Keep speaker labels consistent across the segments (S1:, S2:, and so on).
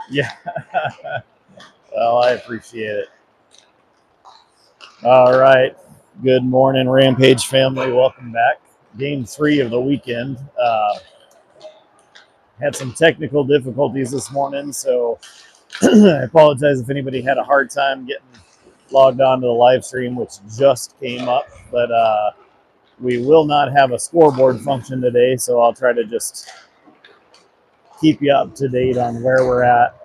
S1: Yeah. Well, I appreciate it. All right. Good morning, Rampage family. Welcome back. Game 3 of the weekend. Had some technical difficulties this morning, so I apologize if anybody had a hard time getting logged on to the live stream, which just came up. But we will not have a scoreboard function today, so I'll try to just keep you up to date on where we're at,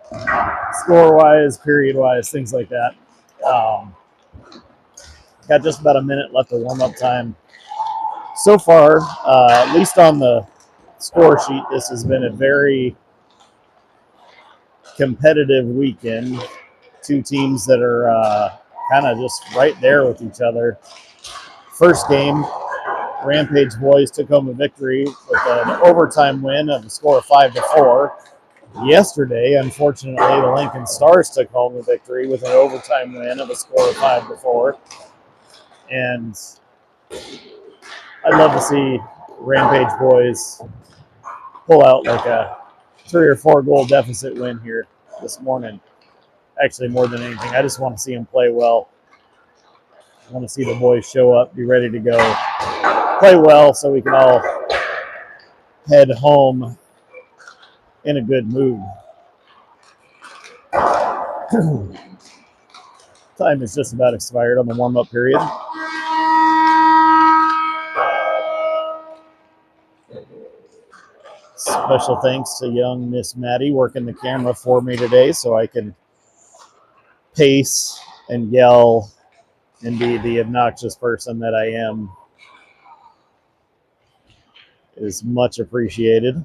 S1: score-wise, period-wise, things like that. Got just about a minute left of warm-up time. So far, at least on the score sheet, this has been a very competitive weekend. Two teams that are kind of just right there with each other. First game, Rampage boys took home a victory with an overtime win of a score of 5-4. Yesterday, unfortunately, the Lincoln Stars took home the victory with an overtime win of a score of 5-4. And I'd love to see Rampage boys pull out like a 3 or 4 goal deficit win here this morning. Actually, more than anything, I just want to see them play well. I want to see the boys show up, be ready to go, play well, so we can all head home in a good mood. Time is just about expired on the warm-up period. Special thanks to young Miss Maddie working the camera for me today so I can pace and yell and be the obnoxious person that I am. It is much appreciated.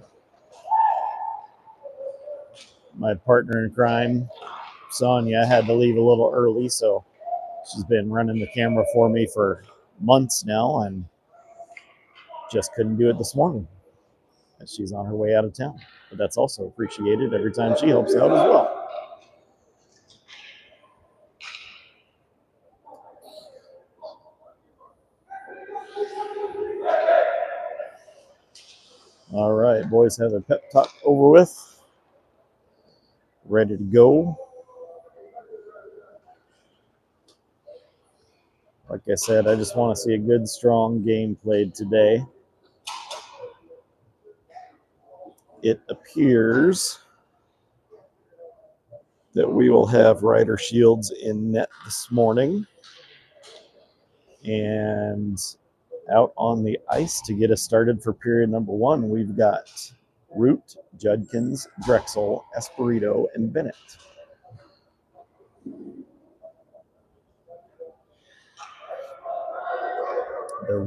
S1: My partner in crime, Sonia, had to leave a little early, so she's been running the camera for me for months now and just couldn't do it this morning. She's on her way out of town, but that's also appreciated every time she helps out as well. All right, boys have their pep talk over with. Ready to go. Like I said, I just want to see a good, strong game played today. It appears that we will have Ryder Shields in net this morning. And out on the ice to get us started for period number 1, we've got Root, Judkins, Drexel, Espirito, and Bennett. The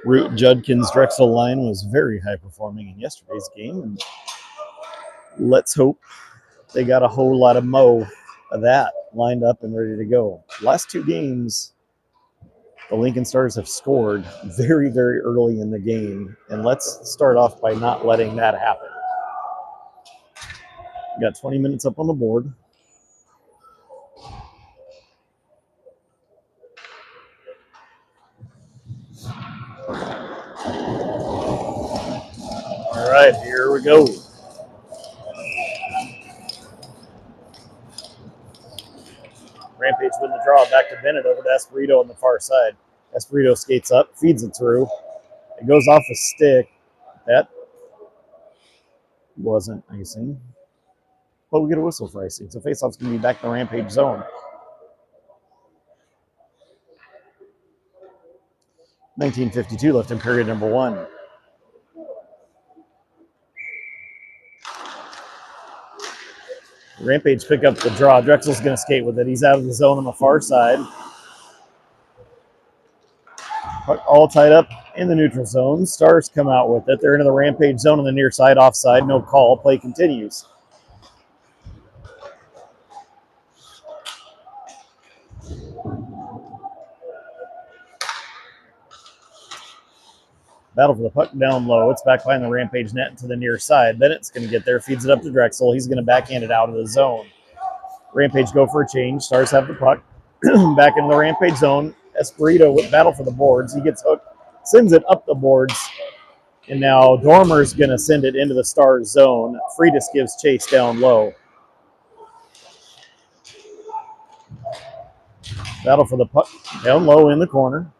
S1: Root Judkins Drexel line was very high performing in yesterday's game, and let's hope they got a whole lot of mo of that lined up and ready to go. Last 2 games, the Lincoln Stars have scored very, very early in the game, and let's start off by not letting that happen. We got 20 minutes up on the board. All right, here we go. Rampage win the draw, back to Bennett, over to Espirito on the far side. Espirito skates up, feeds it through. It goes off a stick. That wasn't icing. But we get a whistle for icing. So faceoff's going to be back in the Rampage zone. 19:52 left in period number 1. Rampage pick up the draw. Drexel's going to skate with it. He's out of the zone on the far side. All tied up in the neutral zone. Stars come out with it. They're into the Rampage zone on the near side, offside. No call. Play continues. Battle for the puck down low. It's back behind the Rampage net to the near side. Bennett's going to get there. Feeds it up to Drexel. He's going to backhand it out of the zone. Rampage go for a change. Stars have the puck. Back into the Rampage zone. Espirito with battle for the boards. He gets hooked. Sends it up the boards. And now Dormer's going to send it into the Stars zone. Freitas gives chase down low. Battle for the puck down low in the corner.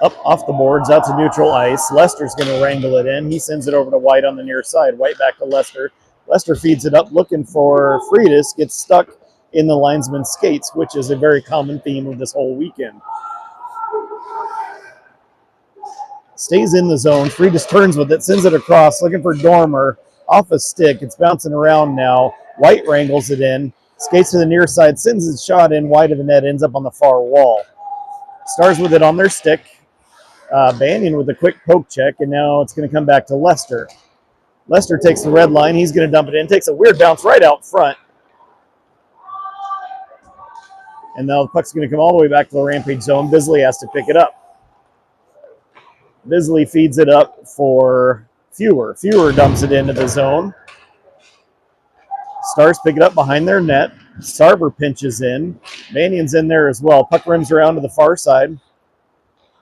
S1: Up off the boards, out to neutral ice. Lester's going to wrangle it in. He sends it over to White on the near side. White back to Lester. Lester feeds it up, looking for Freitas. Gets stuck in the linesman's skates, which is a very common theme of this whole weekend. Stays in the zone. Freitas turns with it, sends it across, looking for Dormer. Off a stick. It's bouncing around now. White wrangles it in. Skates to the near side, sends his shot in wide of the net, ends up on the far wall. Stars with it on their stick. Banyan with a quick poke check, and now it's going to come back to Lester. Lester takes the red line. He's going to dump it in. Takes a weird bounce right out front. And now the puck's going to come all the way back to the Rampage zone. Bisley has to pick it up. Bisley feeds it up for Fewer. Fewer dumps it into the zone. Stars pick it up behind their net. Sarver pinches in. Banyan's in there as well. Puck rims around to the far side.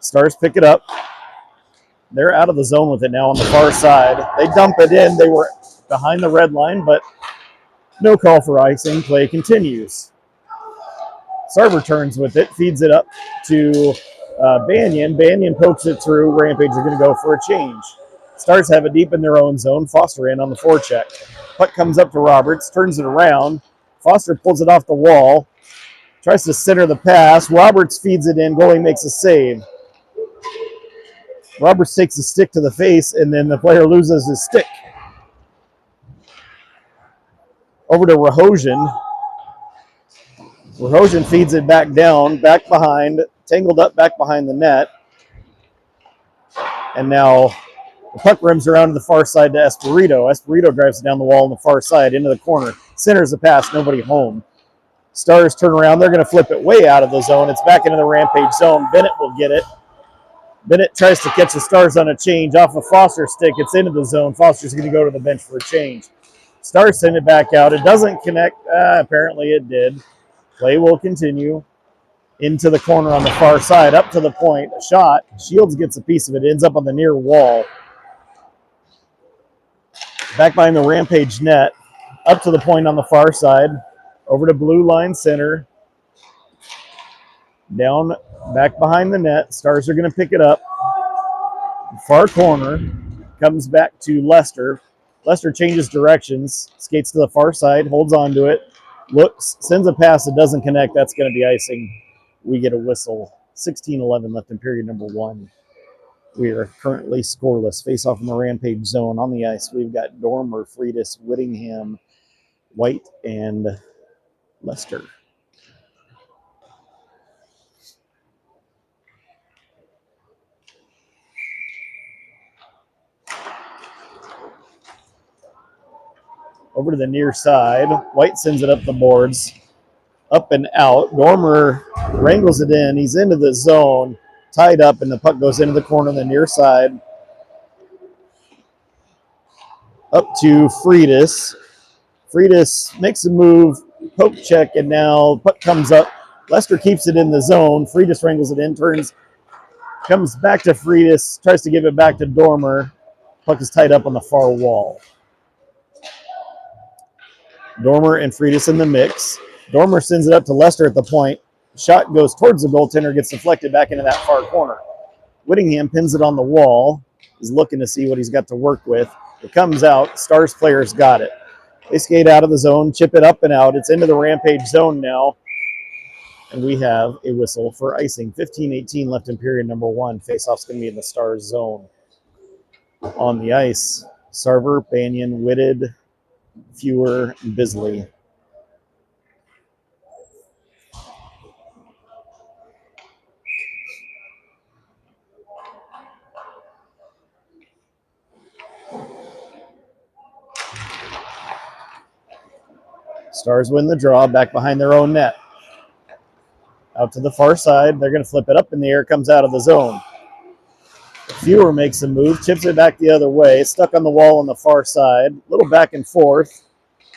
S1: Stars pick it up. They're out of the zone with it now on the far side. They dump it in. They were behind the red line, but no call for icing. Play continues. Sarver turns with it, feeds it up to Banyan. Banyan pokes it through. Rampage are going to go for a change. Stars have it deep in their own zone. Foster in on the forecheck. Puck comes up to Roberts, turns it around. Foster pulls it off the wall. Tries to center the pass. Roberts feeds it in. Goalie makes a save. Roberts takes a stick to the face, and then the player loses his stick. Over to Rahosian. Rahosian feeds it back down, back behind, tangled up back behind the net. And now the puck rims around to the far side to Espirito. Espirito drives it down the wall on the far side into the corner. Centers the pass, nobody home. Stars turn around. They're going to flip it way out of the zone. It's back into the Rampage zone. Bennett will get it. Bennett tries to catch the Stars on a change off of Foster's stick. It's into the zone. Foster's going to go to the bench for a change. Stars send it back out. It doesn't connect. Apparently it did. Play will continue. Into the corner on the far side. Up to the point. A shot. Shields gets a piece of it. Ends up on the near wall. Back behind the Rampage net. Up to the point on the far side. Over to blue line center. Down back behind the net. Stars are going to pick it up. Far corner. Comes back to Lester. Lester changes directions. Skates to the far side. Holds on to it. Looks. Sends a pass that doesn't connect. That's going to be icing. We get a whistle. 16-11 left in period number 1. We are currently scoreless. Face off in the Rampage zone. On the ice, we've got Dormer, Freitas, Whittingham, White, and Lester. Over to the near side. White sends it up the boards. Up and out. Dormer wrangles it in. He's into the zone. Tied up, and the puck goes into the corner on the near side. Up to Freitas. Freitas makes a move. Poke check, and now puck comes up. Lester keeps it in the zone. Freitas wrangles it in. Turns. Comes back to Freitas. Tries to give it back to Dormer. Puck is tied up on the far wall. Dormer and Freitas in the mix. Dormer sends it up to Lester at the point. Shot goes towards the goaltender, gets deflected back into that far corner. Whittingham pins it on the wall. He's looking to see what he's got to work with. It comes out. Stars players got it. They skate out of the zone, chip it up and out. It's into the Rampage zone now. And we have a whistle for icing. 15-18 left in period number 1. Faceoff's going to be in the Stars zone. On the ice, Sarver, Banyan, Whitted, Fewer, and Bisley. Stars win the draw back behind their own net. Out to the far side. They're going to flip it up in the air. Comes out of the zone. Fewer makes a move. Chips it back the other way. Stuck on the wall on the far side. A little back and forth.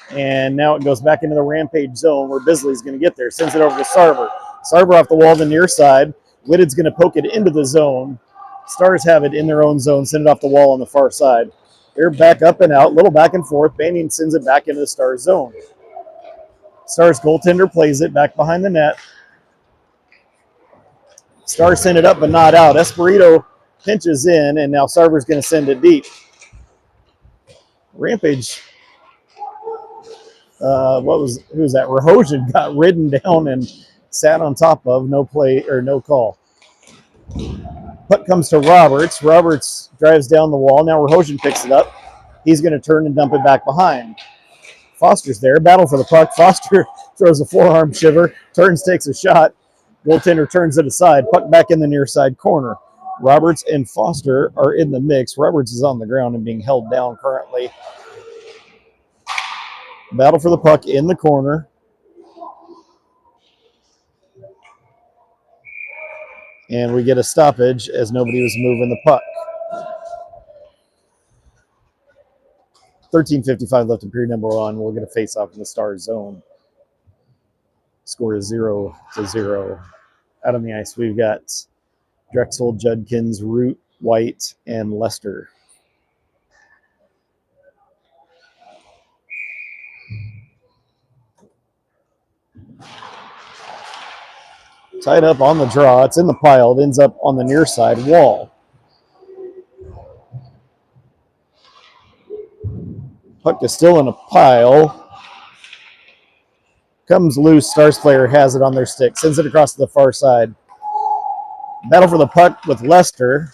S1: And now it goes back into the Rampage zone where Bisley's going to get there. Sends it over to Sarver. Sarver off the wall the near side. Whitted's going to poke it into the zone. Stars have it in their own zone. Send it off the wall on the far side. They're back up and out, little back and forth. Banyan sends it back into the Stars zone. Stars goaltender plays it back behind the net. Stars send it up but not out. Esperito pinches in, and now Sarver's going to send it deep. Rampage, who's that? Rahojan got ridden down and sat on top of, no play or no call. Puck comes to Roberts. Roberts drives down the wall. Now Rahojan picks it up. He's going to turn and dump it back behind. Foster's there. Battle for the puck. Foster throws a forearm shiver. Turns, takes a shot. Goaltender turns it aside. Puck back in the near side corner. Roberts and Foster are in the mix. Roberts is on the ground and being held down currently. Battle for the puck in the corner. And we get a stoppage as nobody was moving the puck. 13:55 left in period number one. We'll get a face-off in the Stars zone. Score is 0-0. Out on the ice, we've got Drexel, Judkins, Root, White, and Lester. Tied up on the draw. It's in the pile. It ends up on the near side wall. Puck is still in a pile. Comes loose. Stars player has it on their stick. Sends it across to the far side. Battle for the puck with Lester.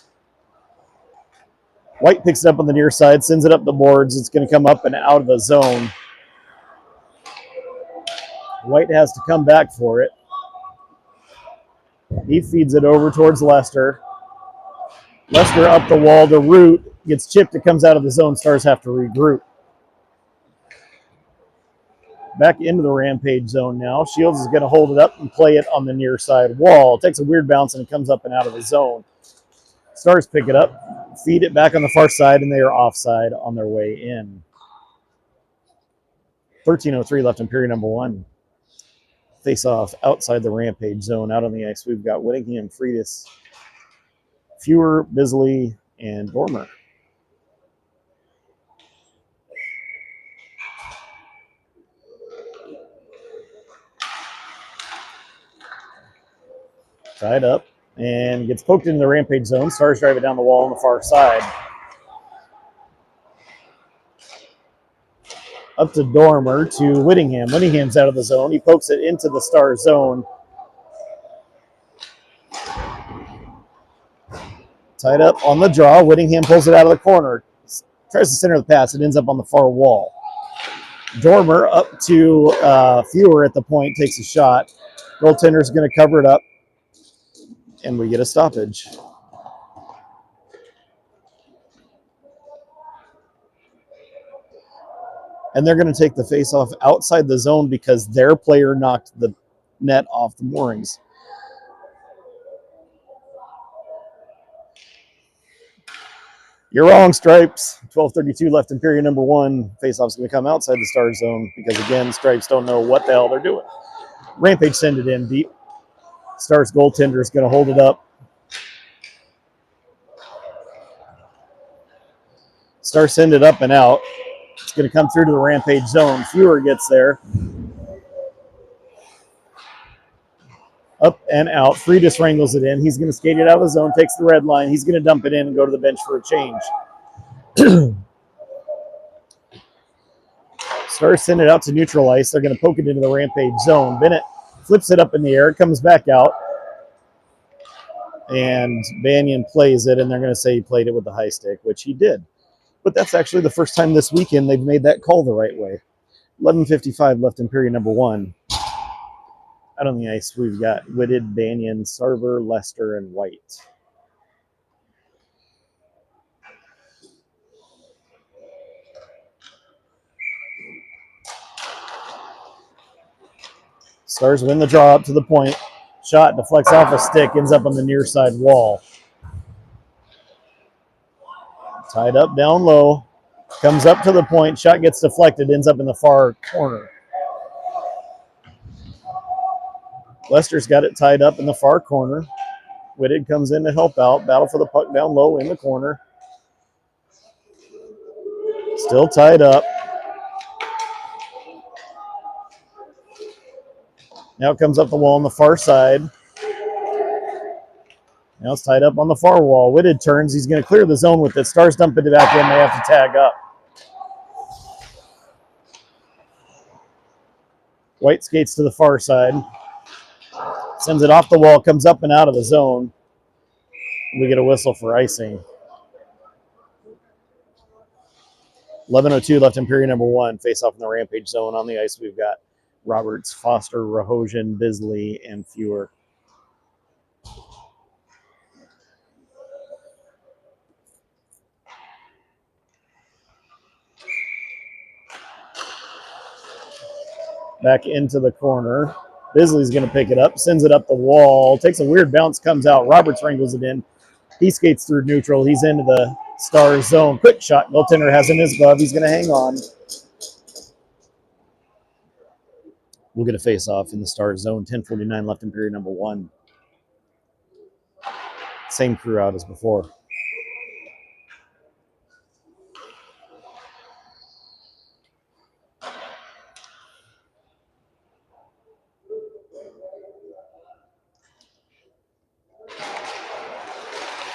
S1: White picks it up on the near side. Sends it up the boards. It's going to come up and out of the zone. White has to come back for it. He feeds it over towards Lester. Lester up the wall to Root. Gets chipped. It comes out of the zone. Stars have to regroup. Back into the Rampage zone now. Shields is going to hold it up and play it on the near side wall. It takes a weird bounce and it comes up and out of the zone. Stars pick it up, feed it back on the far side, and they are offside on their way in. 13:03 left in period number one. Face off outside the Rampage zone. Out on the ice, we've got Whittingham, Freitas, Fewer, Bisley, and Dormer. Tied up and gets poked into the Rampage zone. Stars drive it down the wall on the far side. Up to Dormer to Whittingham. Whittingham's out of the zone. He pokes it into the Stars zone. Tied up on the draw. Whittingham pulls it out of the corner. Tries to center the pass. It ends up on the far wall. Dormer up to Fewer at the point. Takes a shot. Goaltender's going to cover it up. And we get a stoppage. And they're going to take the face-off outside the zone because their player knocked the net off the moorings. You're wrong, Stripes. 12:32 left in period number one. Face-off's going to come outside the Stars zone because, again, Stripes don't know what the hell they're doing. Rampage send it in deep. Stars goaltender is going to hold it up. Stars send it up and out. It's going to come through to the Rampage zone. Fewer gets there. Up and out. Freitas wrangles it in. He's going to skate it out of the zone, takes the red line. He's going to dump it in and go to the bench for a change. Stars send it out to neutral ice. They're going to poke it into the Rampage zone. Bennett flips it up in the air, comes back out, and Banyan plays it, and they're going to say he played it with the high stick, which he did. But that's actually the first time this weekend they've made that call the right way. 11:55 left in period number one. Out on the ice, we've got Whitted, Banyan, Sarver, Lester, and White. Stars win the draw up to the point. Shot deflects off a stick, ends up on the near side wall. Tied up down low. Comes up to the point. Shot gets deflected, ends up in the far corner. Lester's got it tied up in the far corner. Whitted comes in to help out. Battle for the puck down low in the corner. Still tied up. Now it comes up the wall on the far side. Now it's tied up on the far wall. Whitted turns. He's going to clear the zone with it. Stars dump it back in. They have to tag up. White skates to the far side. Sends it off the wall. Comes up and out of the zone. We get a whistle for icing. 11:02 left in period number 1. Face off in the Rampage zone. On the ice, we've got Roberts, Foster, Rahosian, Bisley, and Fewer. Back into the corner. Bisley's going to pick it up, sends it up the wall, takes a weird bounce, comes out. Roberts wrangles it in. He skates through neutral. He's into the Stars zone. Quick shot. Goaltender has in his glove. He's going to hang on. We'll get a face-off in the Stars zone. 10:49 left in period number 1. Same crew out as before.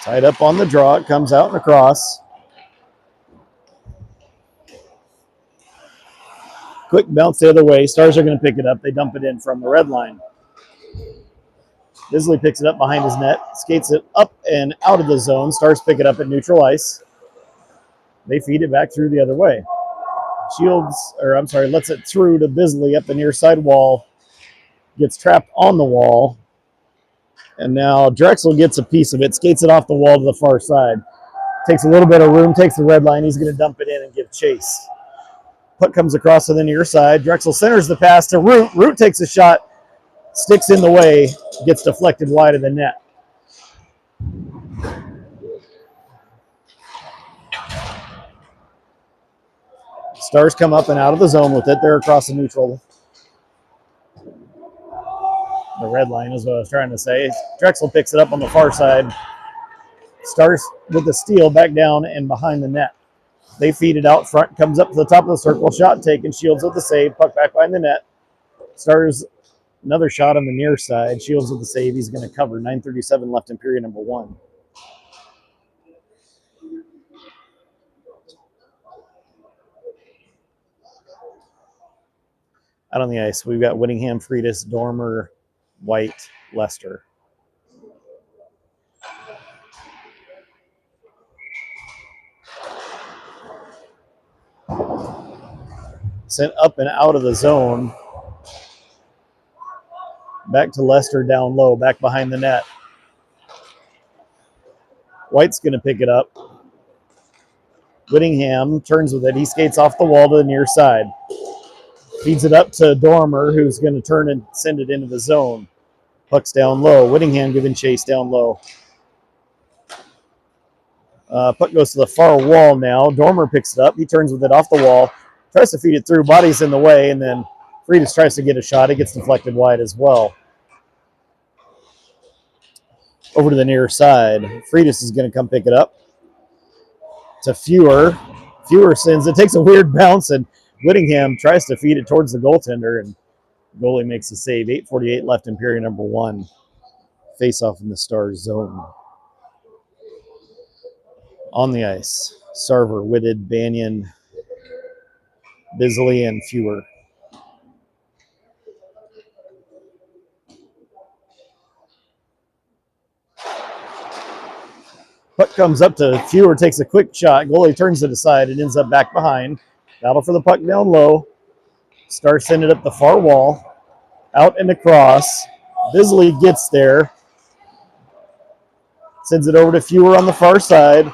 S1: Tied up on the draw. It comes out and across. Quick bounce the other way. Stars are going to pick it up. They dump it in from the red line. Bisley picks it up behind his net. Skates it up and out of the zone. Stars pick it up at neutral ice. They feed it back through the other way. Lets it through to Bisley up the near side wall. Gets trapped on the wall. And now Drexel gets a piece of it, skates it off the wall to the far side. Takes a little bit of room, takes the red line. He's going to dump it in and give chase. Puck comes across to the near side. Drexel centers the pass to Root. Root takes a shot, sticks in the way, gets deflected wide of the net. Stars come up and out of the zone with it. They're across the neutral. The red line is what I was trying to say. Drexel picks it up on the far side. Stars with the steal back down and behind the net. They feed it out front. Comes up to the top of the circle. Shot taken. Shields with the save. Puck back behind the net. Stars another shot on the near side. Shields with the save. He's going to cover. 9:37 left in period number 1. Out on the ice, we've got Whittingham, Freitas, Dormer, White, Lester. Sent up and out of the zone. Back to Lester down low, back behind the net. White's going to pick it up. Whittingham turns with it. He skates off the wall to the near side. Feeds it up to Dormer, who's going to turn and send it into the zone. Puck's down low. Whittingham giving chase down low. Puck goes to the far wall now. Dormer picks it up. He turns with it off the wall. Tries to feed it through. Body's in the way, and then Freitas tries to get a shot. It gets deflected wide as well. Over to the near side. Freitas is going to come pick it up. To Fewer. Fewer sends it. Takes a weird bounce, and Whittingham tries to feed it towards the goaltender, and the goalie makes a save. 8:48 left in period number 1. Face-off in the Stars zone. On the ice, Sarver, Whitted, Banyan, Bisley, and Fewer. Puck comes up to Fewer, takes a quick shot. Goalie turns it aside and ends up back behind. Battle for the puck down low. Stars send it up the far wall. Out and across. Bisley gets there. Sends it over to Fewer on the far side.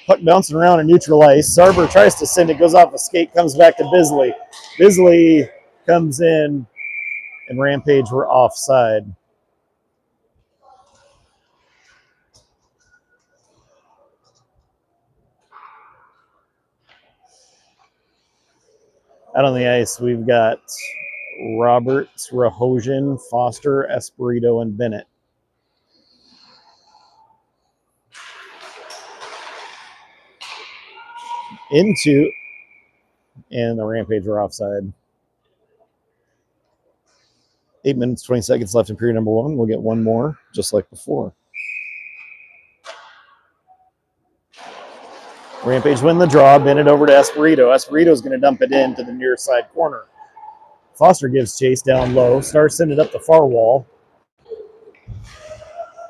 S1: Puck bouncing around in neutral ice. Sarver tries to send it, goes off a skate, comes back to Bisley. Bisley comes in, and Rampage were offside. Out on the ice, we've got Roberts, Rahosian, Foster, Espirito, and Bennett. Into and the Rampage are offside. 8 minutes, 20 seconds left in period number 1. We'll get one more, just like before. Rampage win the draw. Bennett over to Espirito. Espirito's going to dump it into the near side corner. Foster gives chase down low. Stars send it up the far wall.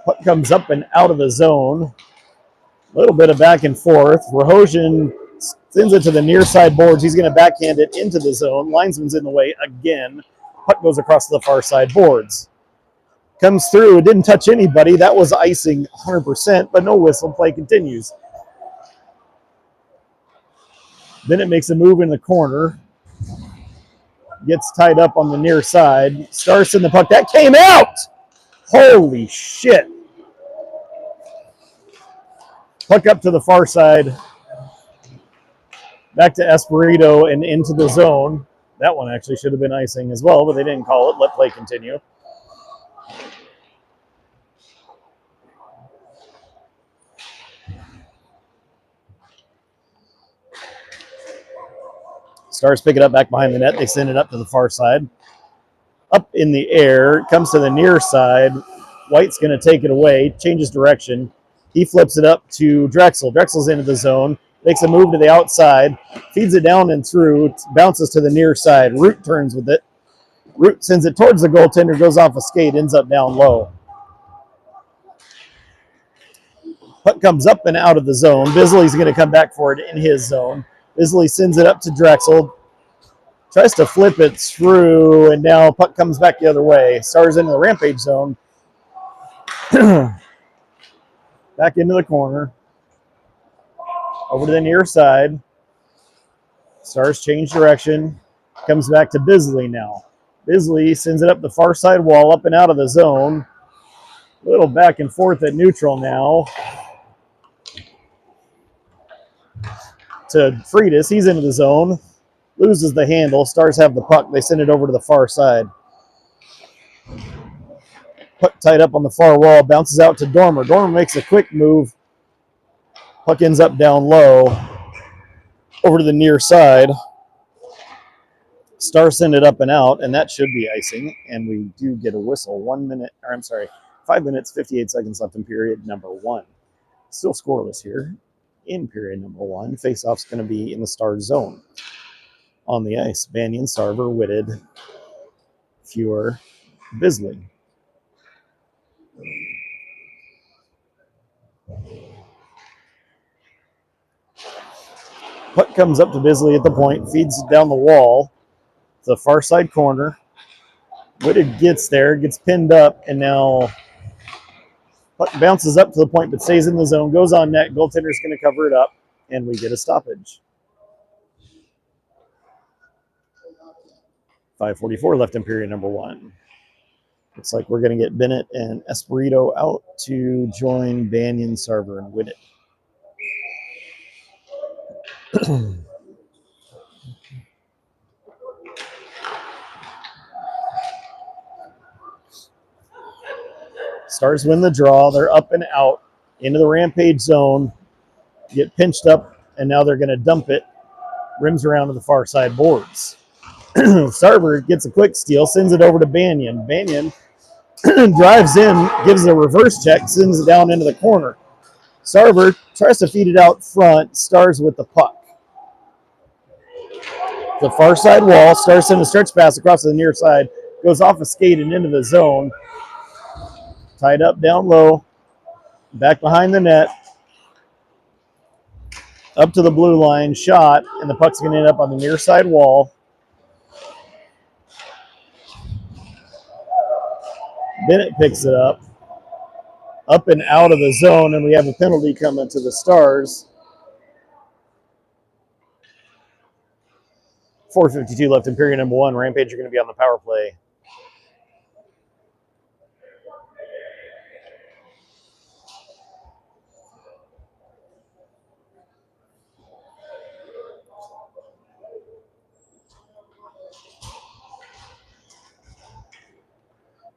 S1: Puck comes up and out of the zone. A little bit of back and forth. Rahosian sends it to the near side boards. He's going to backhand it into the zone. Linesman's in the way again. Puck goes across the far side boards. Comes through. It didn't touch anybody. That was icing 100%, but no whistle. Play continues. Bennett makes a move in the corner. Gets tied up on the near side. Stars in the puck. That came out! Holy shit. Puck up to the far side. Back to Espirito and into the zone. That one actually should have been icing as well, but they didn't call it. Let play continue. Stars pick it up back behind the net. They send it up to the far side. Up in the air. It comes to the near side. White's going to take it away. Changes direction. He flips it up to Drexel. Drexel's into the zone. Makes a move to the outside. Feeds it down and through. Bounces to the near side. Root turns with it. Root sends it towards the goaltender. Goes off a skate. Ends up down low. Puck comes up and out of the zone. Bisley's going to come back for it in his zone. Bisley sends it up to Drexel. Tries to flip it through, and now puck comes back the other way. Stars into the Rampage zone. Back into the corner. Over to the near side. Stars change direction. Comes back to Bisley now. Bisley sends it up the far side wall, up and out of the zone. A little back and forth at neutral now. To Freitas. He's into the zone. Loses the handle. Stars have the puck. They send it over to the far side. Puck tied up on the far wall. Bounces out to Dormer. Dormer makes a quick move. Puck ends up down low. Over to the near side. Stars send it up and out, and that should be icing. And we do get a whistle. 5 minutes, 58 seconds left in period number 1. Still scoreless here in period number 1. Face-off's going to be in the Stars zone. On the ice, Banyan, Sarver, Whitted, Fewer, Bisley. Puck comes up to Bisley at the point, feeds it down the wall to the far side corner. Whitted gets there, gets pinned up, and now puck bounces up to the point but stays in the zone, goes on net. Goaltender's going to cover it up, and we get a stoppage. 5:44 left in period number 1. Looks like we're going to get Bennett and Espirito out to join Banyan, Sarver, and Whitted. Stars win the draw. They're up and out into the Rampage zone. Get pinched up, and now they're going to dump it. Rims around to the far side boards. Sarver gets a quick steal, sends it over to Banyan. Banyan drives in, gives a reverse check, sends it down into the corner. Sarver tries to feed it out front. Stars with the puck. The far side wall. Stars send a stretch pass across to the near side. Goes off a skate and into the zone. Tied up down low. Back behind the net. Up to the blue line. Shot. And the puck's going to end up on the near side wall. Bennett picks it up. Up and out of the zone, and we have a penalty coming to the Stars. 4:52 left in period number 1. Rampage are going to be on the power play.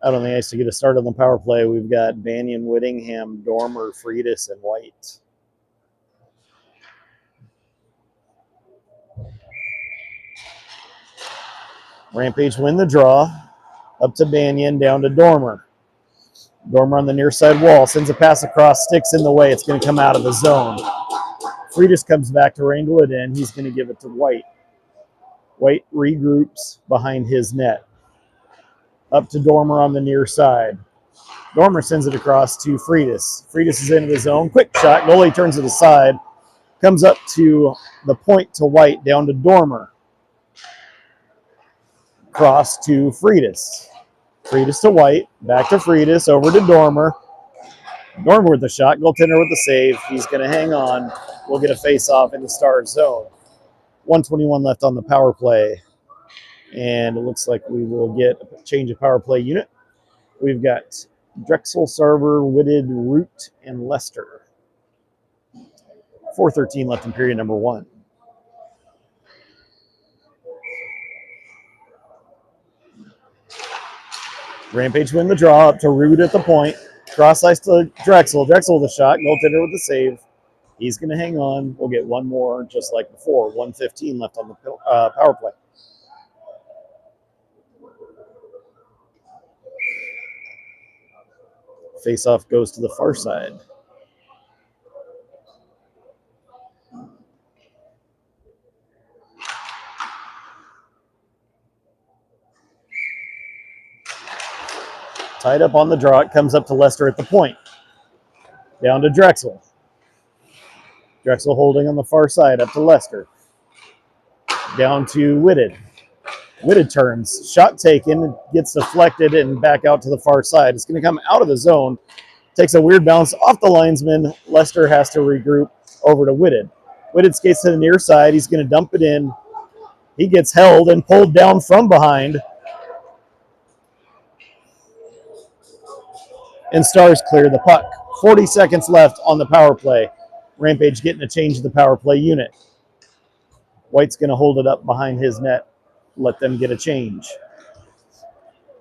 S1: Out on the ice to get a start on the power play, we've got Banyan, Whittingham, Dormer, Freitas, and White. Rampage win the draw. Up to Banyan, down to Dormer. Dormer on the near side wall, sends a pass across, sticks in the way. It's going to come out of the zone. Freitas comes back to wrangle it in. He's going to give it to White. White regroups behind his net. Up to Dormer on the near side. Dormer sends it across to Freitas. Freitas is into the zone. Quick shot. Goalie turns it aside. Comes up to the point to White, down to Dormer. Cross to Freitas. Freitas to White. Back to Freitas. Over to Dormer. Dormer with the shot. Goaltender with the save. He's going to hang on. We'll get a face-off in the Stars zone. 1:21 left on the power play. And it looks like we will get a change of power play unit. We've got Drexel, Sarver, Whitted, Root, and Lester. 4:13 left in period number 1. Rampage win the draw up to Root at the point. Cross ice to Drexel. Drexel with a shot. Goaltender with the save. He's going to hang on. We'll get one more just like before. 1:15 left on the power play. Face-off goes to the far side. Tied up on the draw. It comes up to Lester at the point. Down to Drexel. Drexel holding on the far side up to Lester. Down to Whitted. Whitted turns. Shot taken. Gets deflected and back out to the far side. It's going to come out of the zone. Takes a weird bounce off the linesman. Lester has to regroup over to Whitted. Whitted skates to the near side. He's going to dump it in. He gets held and pulled down from behind. And Stars clear the puck. 40 seconds left on the power play. Rampage getting a change of the power play unit. White's going to hold it up behind his net. Let them get a change.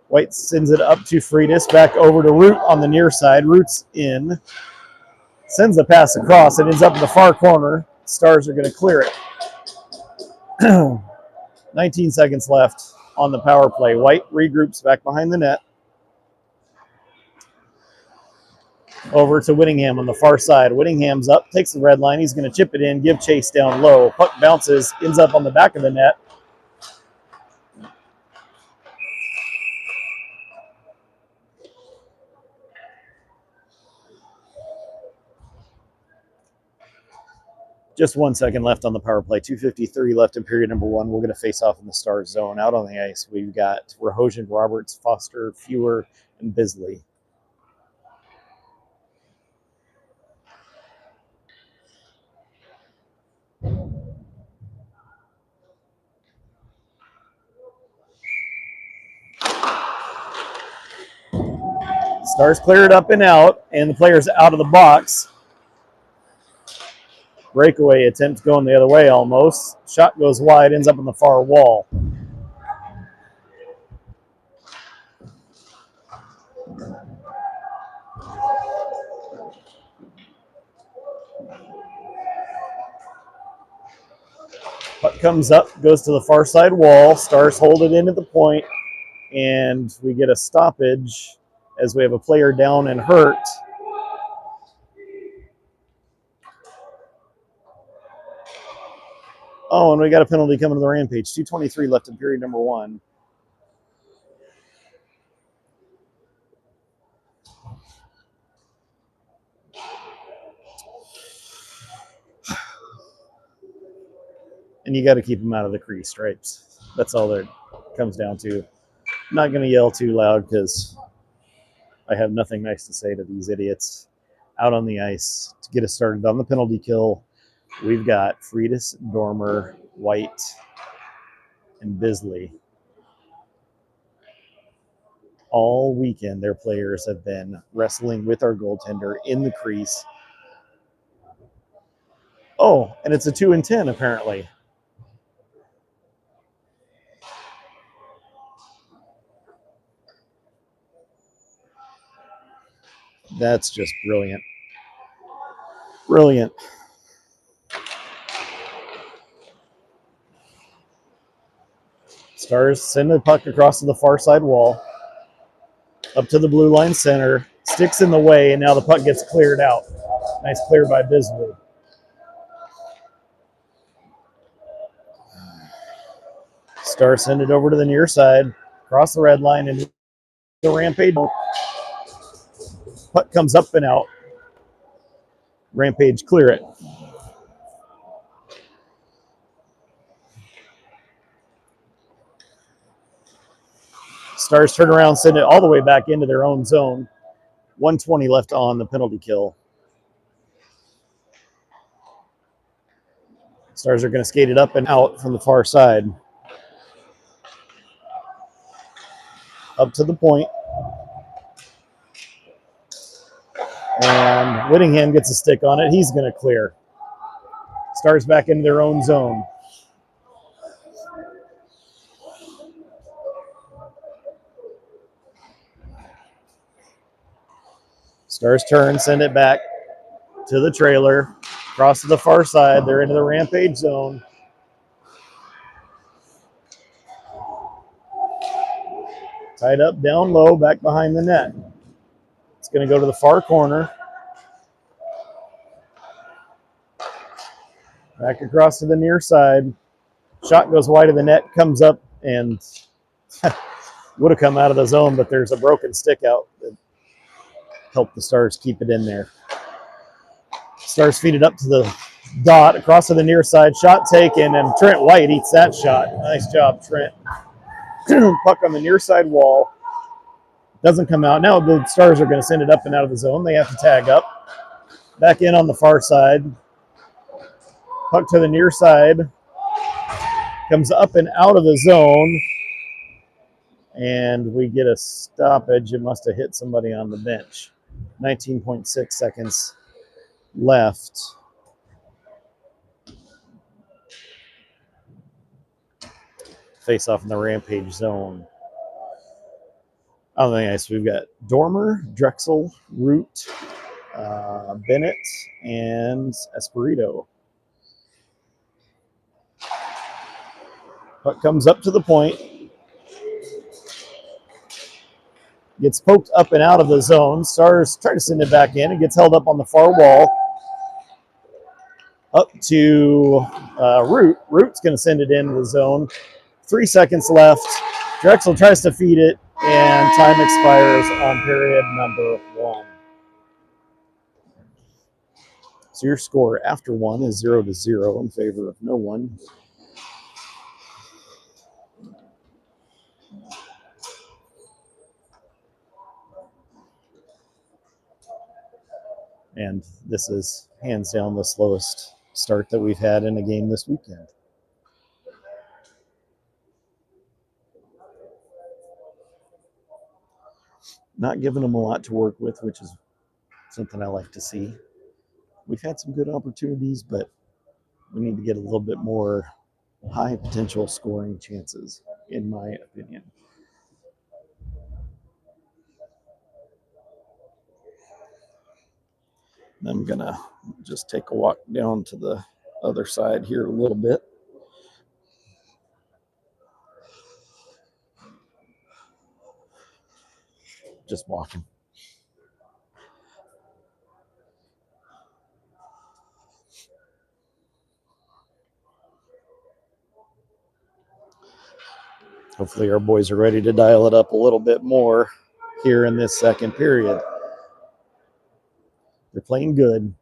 S1: White sends it up to Freitas. Back over to Root on the near side. Root's in. Sends the pass across. It ends up in the far corner. Stars are going to clear it. 19 seconds left on the power play. White regroups back behind the net. Over to Whittingham on the far side. Whittingham's up, takes the red line. He's going to chip it in, give chase down low. Puck bounces, ends up on the back of the net. Just 1 second left on the power play. 2:53 left in period number 1. We're going to face off in the Stars zone. Out on the ice, we've got Rahosian, Roberts, Foster, Fewer, and Bisley. Stars clear it up and out, and the player's out of the box. Breakaway attempt going the other way almost. Shot goes wide, ends up on the far wall. Puck comes up, goes to the far side wall. Stars hold it in at the point, and we get a stoppage as we have a player down and hurt. Oh, and we got a penalty coming to the Rampage. 2:23 left in period number 1. And you got to keep them out of the crease stripes. That's all that comes down to. I'm not going to yell too loud because I have nothing nice to say to these idiots. Out on the ice to get us started on the penalty kill. We've got Freitas, Dormer, White, and Bisley. All weekend, their players have been wrestling with our goaltender in the crease. Oh, and it's a 2-10 apparently. That's just brilliant. Brilliant. Stars send the puck across to the far side wall. Up to the blue line center. Sticks in the way, and now the puck gets cleared out. Nice clear by Bisbee. Stars send it over to the near side. Across the red line, and the Rampage. Puck comes up and out. Rampage clear it. Stars turn around, send it all the way back into their own zone. 1:20 left on the penalty kill. Stars are going to skate it up and out from the far side. Up to the point. And Whittingham gets a stick on it. He's going to clear. Stars back into their own zone. Stars turn, send it back to the trailer. Across to the far side. They're into the Rampage zone. Tied up down low, back behind the net. It's going to go to the far corner. Back across to the near side. Shot goes wide of the net, comes up, and would have come out of the zone, but there's a broken stick out that helped the Stars keep it in there. Stars feed it up to the dot, across to the near side. Shot taken, and Trent White eats that shot. Nice job, Trent. Puck on the near side wall. Doesn't come out. Now the Stars are going to send it up and out of the zone. They have to tag up. Back in on the far side. Puck to the near side. Comes up and out of the zone. And we get a stoppage. It must have hit somebody on the bench. 19.6 seconds left. Face off in the Rampage zone. On the ice, we've got Dormer, Drexel, Root, Bennett, and Espirito. Puck comes up to the point. Gets poked up and out of the zone. Stars try to send it back in. It gets held up on the far wall. Up to Root. Root's going to send it into the zone. 3 seconds left. Drexel tries to feed it, and time expires on period number 1. So your score after 1 is 0-0 in favor of no one. And this is hands down the slowest start that we've had in a game this weekend. Not giving them a lot to work with, which is something I like to see. We've had some good opportunities, but we need to get a little bit more high potential scoring chances, in my opinion. I'm going to just take a walk down to the other side here a little bit. Just walking. Hopefully our boys are ready to dial it up a little bit more here in this second period. They're playing good,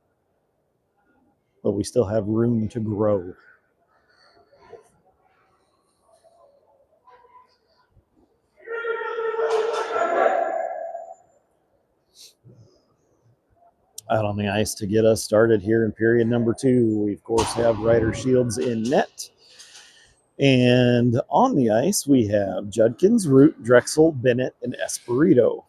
S1: but we still have room to grow. Out on the ice to get us started here in period number 2, we of course have Ryder Shields in net. And on the ice, we have Judkins, Root, Drexel, Bennett, and Espirito.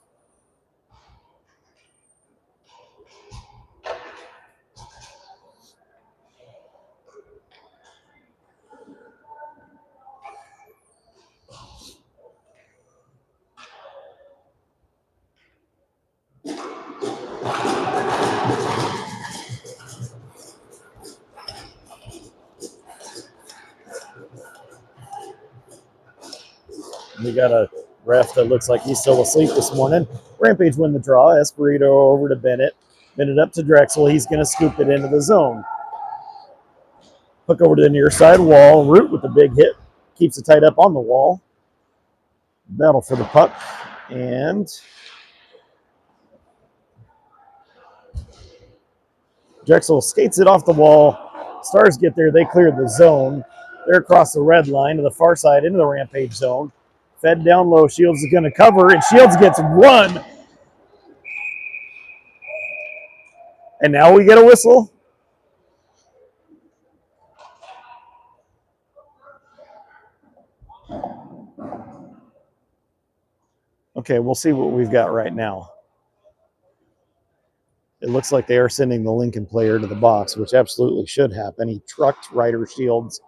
S1: We got a ref that looks like he's still asleep this morning. Rampage win the draw. Esperito over to Bennett. Bennett up to Drexel. He's going to scoop it into the zone. Hook over to the near side wall. Root with the big hit. Keeps it tied up on the wall. Battle for the puck. And Drexel skates it off the wall. Stars get there. They clear the zone. They're across the red line to the far side into the Rampage zone. Fed down low. Shields is going to cover, and Shields gets run. And now we get a whistle. Okay, we'll see what we've got right now. It looks like they are sending the Lincoln player to the box, which absolutely should happen. He trucked Ryder Shields.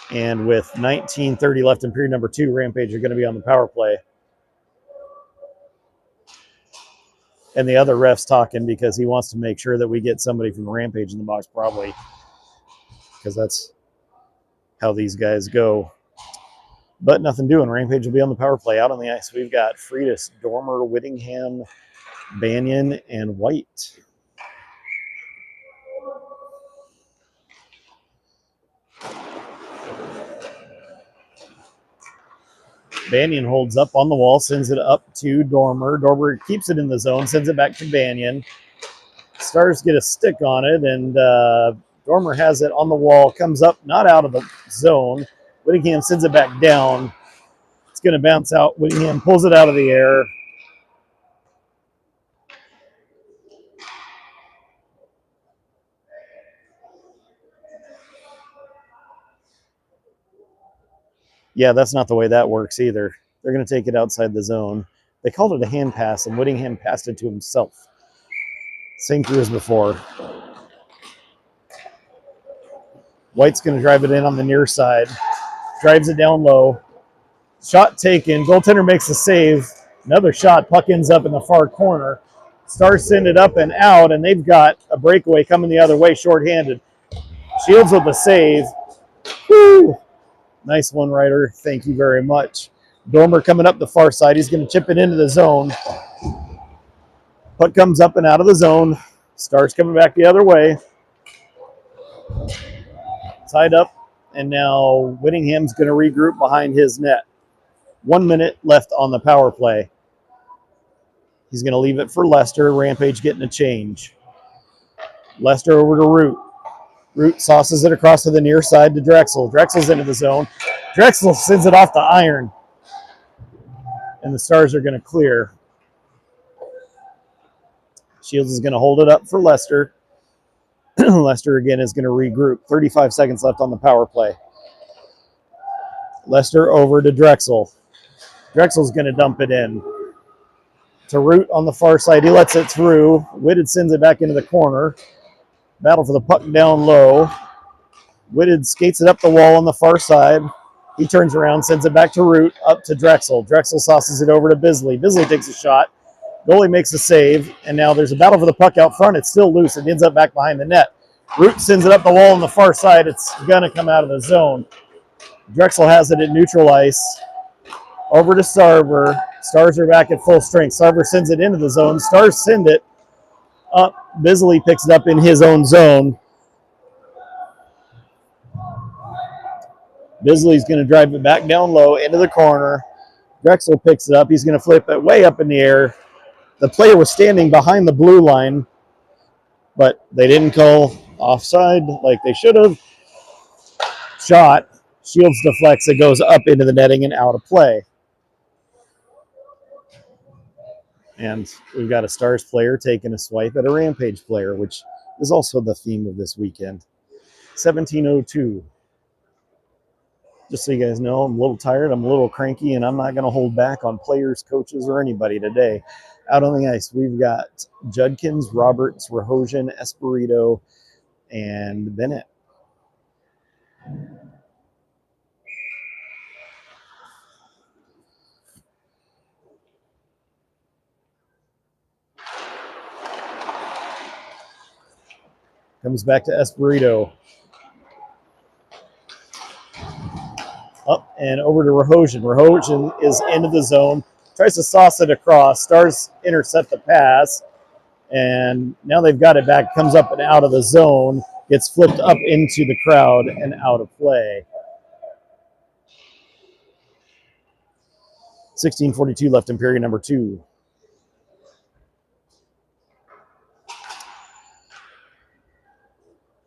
S1: And with 19:30 left in period number 2, Rampage are going to be on the power play. And the other ref's talking because he wants to make sure that we get somebody from the Rampage in the box, probably, because that's how these guys go. But nothing doing. Rampage will be on the power play. Out on the ice, we've got Freitas, Dormer, Whittingham, Banyan, and White. Banyan holds up on the wall, sends it up to Dormer. Dormer keeps it in the zone, sends it back to Banyan. Stars get a stick on it, and Dormer has it on the wall, comes up, not out of the zone. Whittingham sends it back down. It's going to bounce out. Whittingham pulls it out of the air. Yeah, that's not the way that works either. They're going to take it outside the zone. They called it a hand pass, and Whittingham passed it to himself. Same through as before. White's going to drive it in on the near side. Drives it down low. Shot taken. Goaltender makes a save. Another shot. Puck ends up in the far corner. Stars send it up and out, and they've got a breakaway coming the other way, shorthanded. Shields with the save. Woo! Nice one, Ryder. Thank you very much. Dormer coming up the far side. He's going to chip it into the zone. Puck comes up and out of the zone. Stars coming back the other way. Tied up, and now Whittingham's going to regroup behind his net. 1 minute left on the power play. He's going to leave it for Lester. Rampage getting a change. Lester over to Root. Root sauces it across to the near side to Drexel. Drexel's into the zone. Drexel sends it off the iron. And the Stars are going to clear. Shields is going to hold it up for Lester. Lester again is going to regroup. 35 seconds left on the power play. Lester over to Drexel. Drexel's going to dump it in. To Root on the far side. He lets it through. Whitted sends it back into the corner. Battle for the puck down low. Whitted skates it up the wall on the far side. He turns around, sends it back to Root, up to Drexel. Drexel sauces it over to Bisley. Bisley takes a shot. Goalie makes a save, and now there's a battle for the puck out front. It's still loose. It ends up back behind the net. Root sends it up the wall on the far side. It's going to come out of the zone. Drexel has it at neutral ice. Over to Sarver. Stars are back at full strength. Sarver sends it into the zone. Stars send it up. Bisley picks it up in his own zone. Bisley's going to drive it back down low into the corner. Drexel picks it up. He's going to flip it way up in the air. The player was standing behind the blue line, but they didn't call offside like they should have. Shot. Shields deflects. It goes up into the netting and out of play. And we've got a Stars player taking a swipe at a Rampage player, which is also the theme of this weekend. 17:02. Just so you guys know, I'm a little tired, I'm a little cranky, and I'm not going to hold back on players, coaches, or anybody today. Out on the ice, we've got Judkins, Roberts, Rahosian, Esperito, and Bennett. Comes back to Esperito. Up and over to Rahojan. Rahojan is into the zone. Tries to sauce it across. Stars intercept the pass. And now they've got it back. Comes up and out of the zone. Gets flipped up into the crowd and out of play. 16:42 left in period number 2.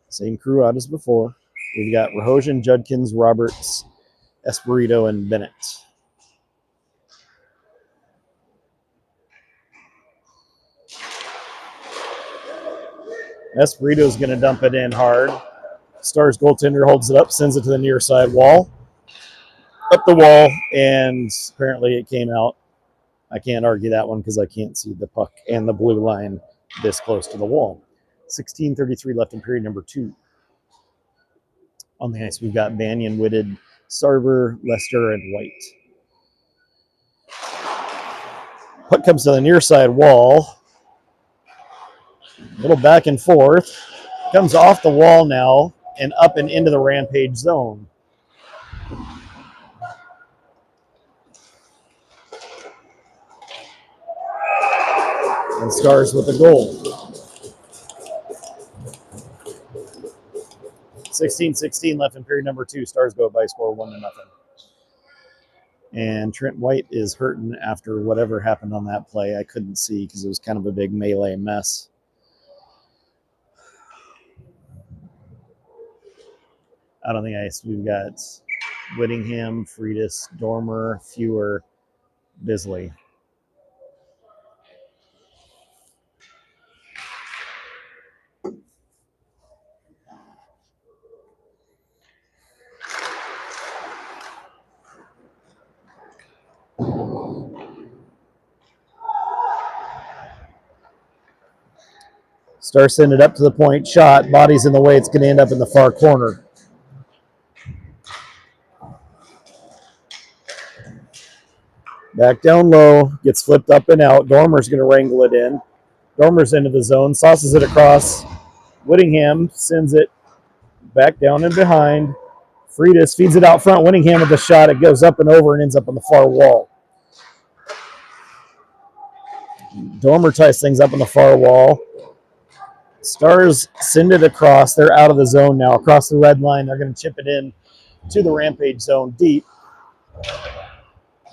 S1: Same crew out as before. We've got Rahojan, Judkins, Roberts, Espirito, and Bennett. Espirito's going to dump it in hard. Stars goaltender holds it up, sends it to the near side wall. Up the wall, and apparently it came out. I can't argue that one because I can't see the puck and the blue line this close to the wall. 16:33 left in period number 2. On the ice, we've got Banyan, Whitted, Sarver, Lester, and White. Puck comes to the near side wall. A little back and forth. Comes off the wall now and up and into the Rampage zone. And Stars with the goal. 16:16 left in period number 2. Stars go by score 1-0. And Trent White is hurting after whatever happened on that play. I couldn't see because it was kind of a big melee mess. Out on the ice, we've got Whittingham, Freitas, Dormer, Fewer, Bisley. Star send it up to the point. Shot. Body's in the way. It's going to end up in the far corner. Back down low. Gets flipped up and out. Dormer's going to wrangle it in. Dormer's into the zone. Sauces it across. Whittingham sends it back down and behind. Freitas feeds it out front. Whittingham with the shot. It goes up and over and ends up on the far wall. Dormer ties things up on the far wall. Stars send it across. They're out of the zone now. Across the red line. They're going to chip it in to the Rampage zone deep.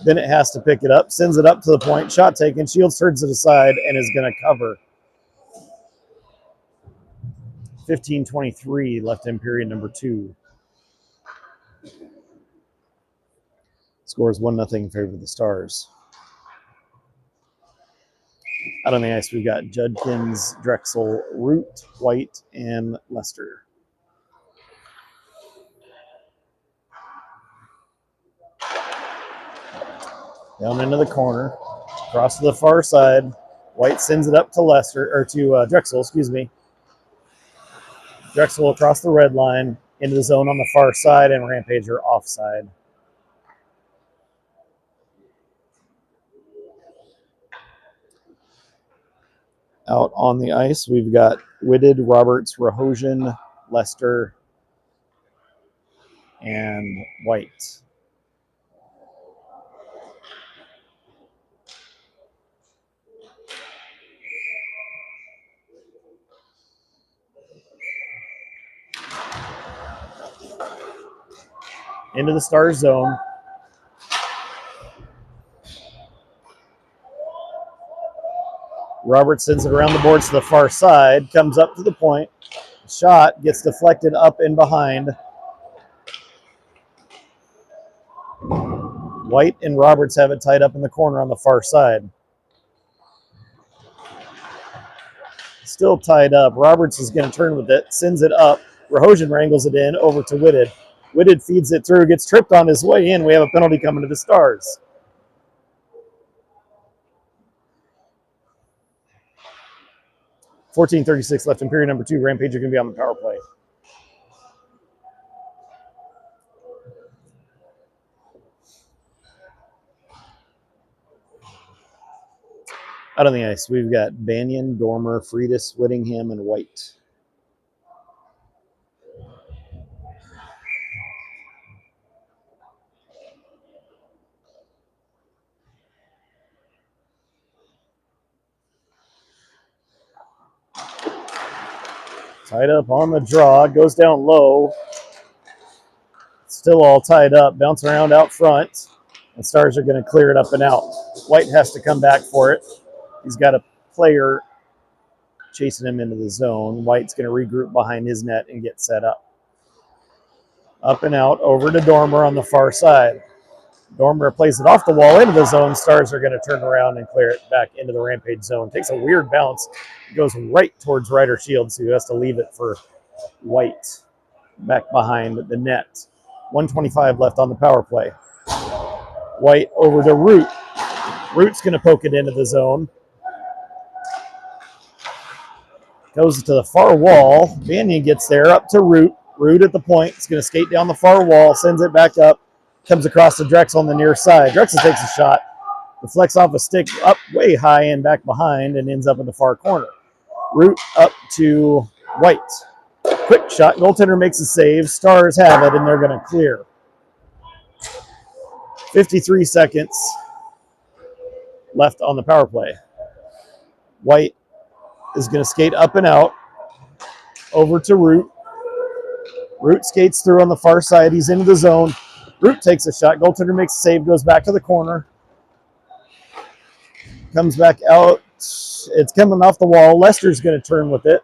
S1: Bennett has to pick it up. Sends it up to the point. Shot taken. Shields turns it aside and is going to cover. 15:23 left in period number 2. Scores 1-0 in favor of the Stars. Out on the ice, we've got Judkins, Drexel, Root, White, and Lester. Down into the corner, across to the far side. White sends it up to Lester, or to Drexel, excuse me. Drexel across the red line, into the zone on the far side, and Rampage are offside. Out on the ice, we've got Whitted, Roberts, Rahojan, Lester, and White. Into the Stars zone. Roberts sends it around the boards to the far side, comes up to the point. Shot gets deflected up and behind. White and Roberts have it tied up in the corner on the far side. Still tied up. Roberts is going to turn with it, sends it up. Rahojan wrangles it in over to Whitted. Whitted feeds it through, gets tripped on his way in. We have a penalty coming to the Stars. $14:36 left in period number 2. Rampage are going to be on the power play. Out on the ice, we've got Banyan, Dormer, Freitas, Whittingham, and White. Tied up on the draw. Goes down low. Still all tied up. Bounce around out front. And Stars are going to clear it up and out. White has to come back for it. He's got a player chasing him into the zone. White's going to regroup behind his net and get set up. Up and out over to Dormer on the far side. Dormer plays it off the wall into the zone. Stars are going to turn around and clear it back into the Rampage zone. Takes a weird bounce. It goes right towards Ryder Shields, who has to leave it for White back behind the net. 1:25 left on the power play. White over to Root. Root's going to poke it into the zone. Goes to the far wall. Banyan gets there, up to Root. Root at the point. He's going to skate down the far wall, sends it back up, comes across to Drexel on the near side. Drexel takes a shot, deflects off a stick up way high and back behind, and ends up in the far corner. Root up to White. Quick shot. Goaltender makes a save. Stars have it, and they're going to clear. 53 seconds left on the power play. White is going to skate up and out over to Root. Root skates through on the far side. He's into the zone. Root takes a shot. Goaltender makes a save, goes back to the corner. Comes back out. It's coming off the wall. Lester's going to turn with it.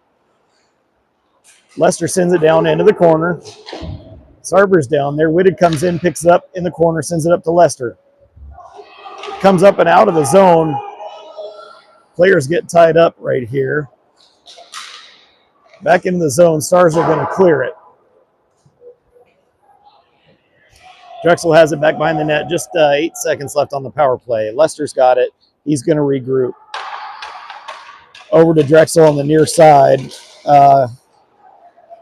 S1: Lester sends it down into the corner. Sarber's down there. Whitted comes in, picks it up in the corner, sends it up to Lester. Comes up and out of the zone. Players get tied up right here. Back into the zone. Stars are going to clear it. Drexel has it back behind the net. Just 8 seconds left on the power play. Lester's got it. He's going to regroup. Over to Drexel on the near side.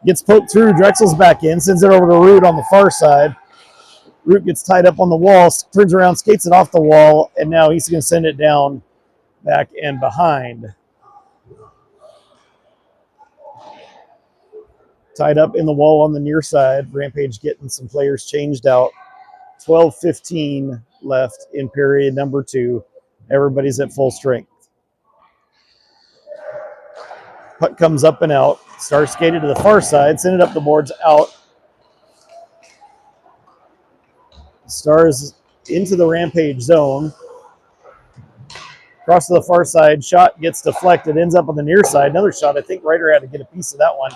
S1: Gets poked through. Drexel's back in. Sends it over to Root on the far side. Root gets tied up on the wall. Turns around, skates it off the wall. And now he's going to send it down back and behind. Tied up in the wall on the near side. Rampage getting some players changed out. 12:15 left in period number 2. Everybody's at full strength. Puck comes up and out. Stars skated to the far side. Send it up the boards out. Stars into the Rampage zone. Across to the far side. Shot gets deflected. Ends up on the near side. Another shot. I think Ryder had to get a piece of that one.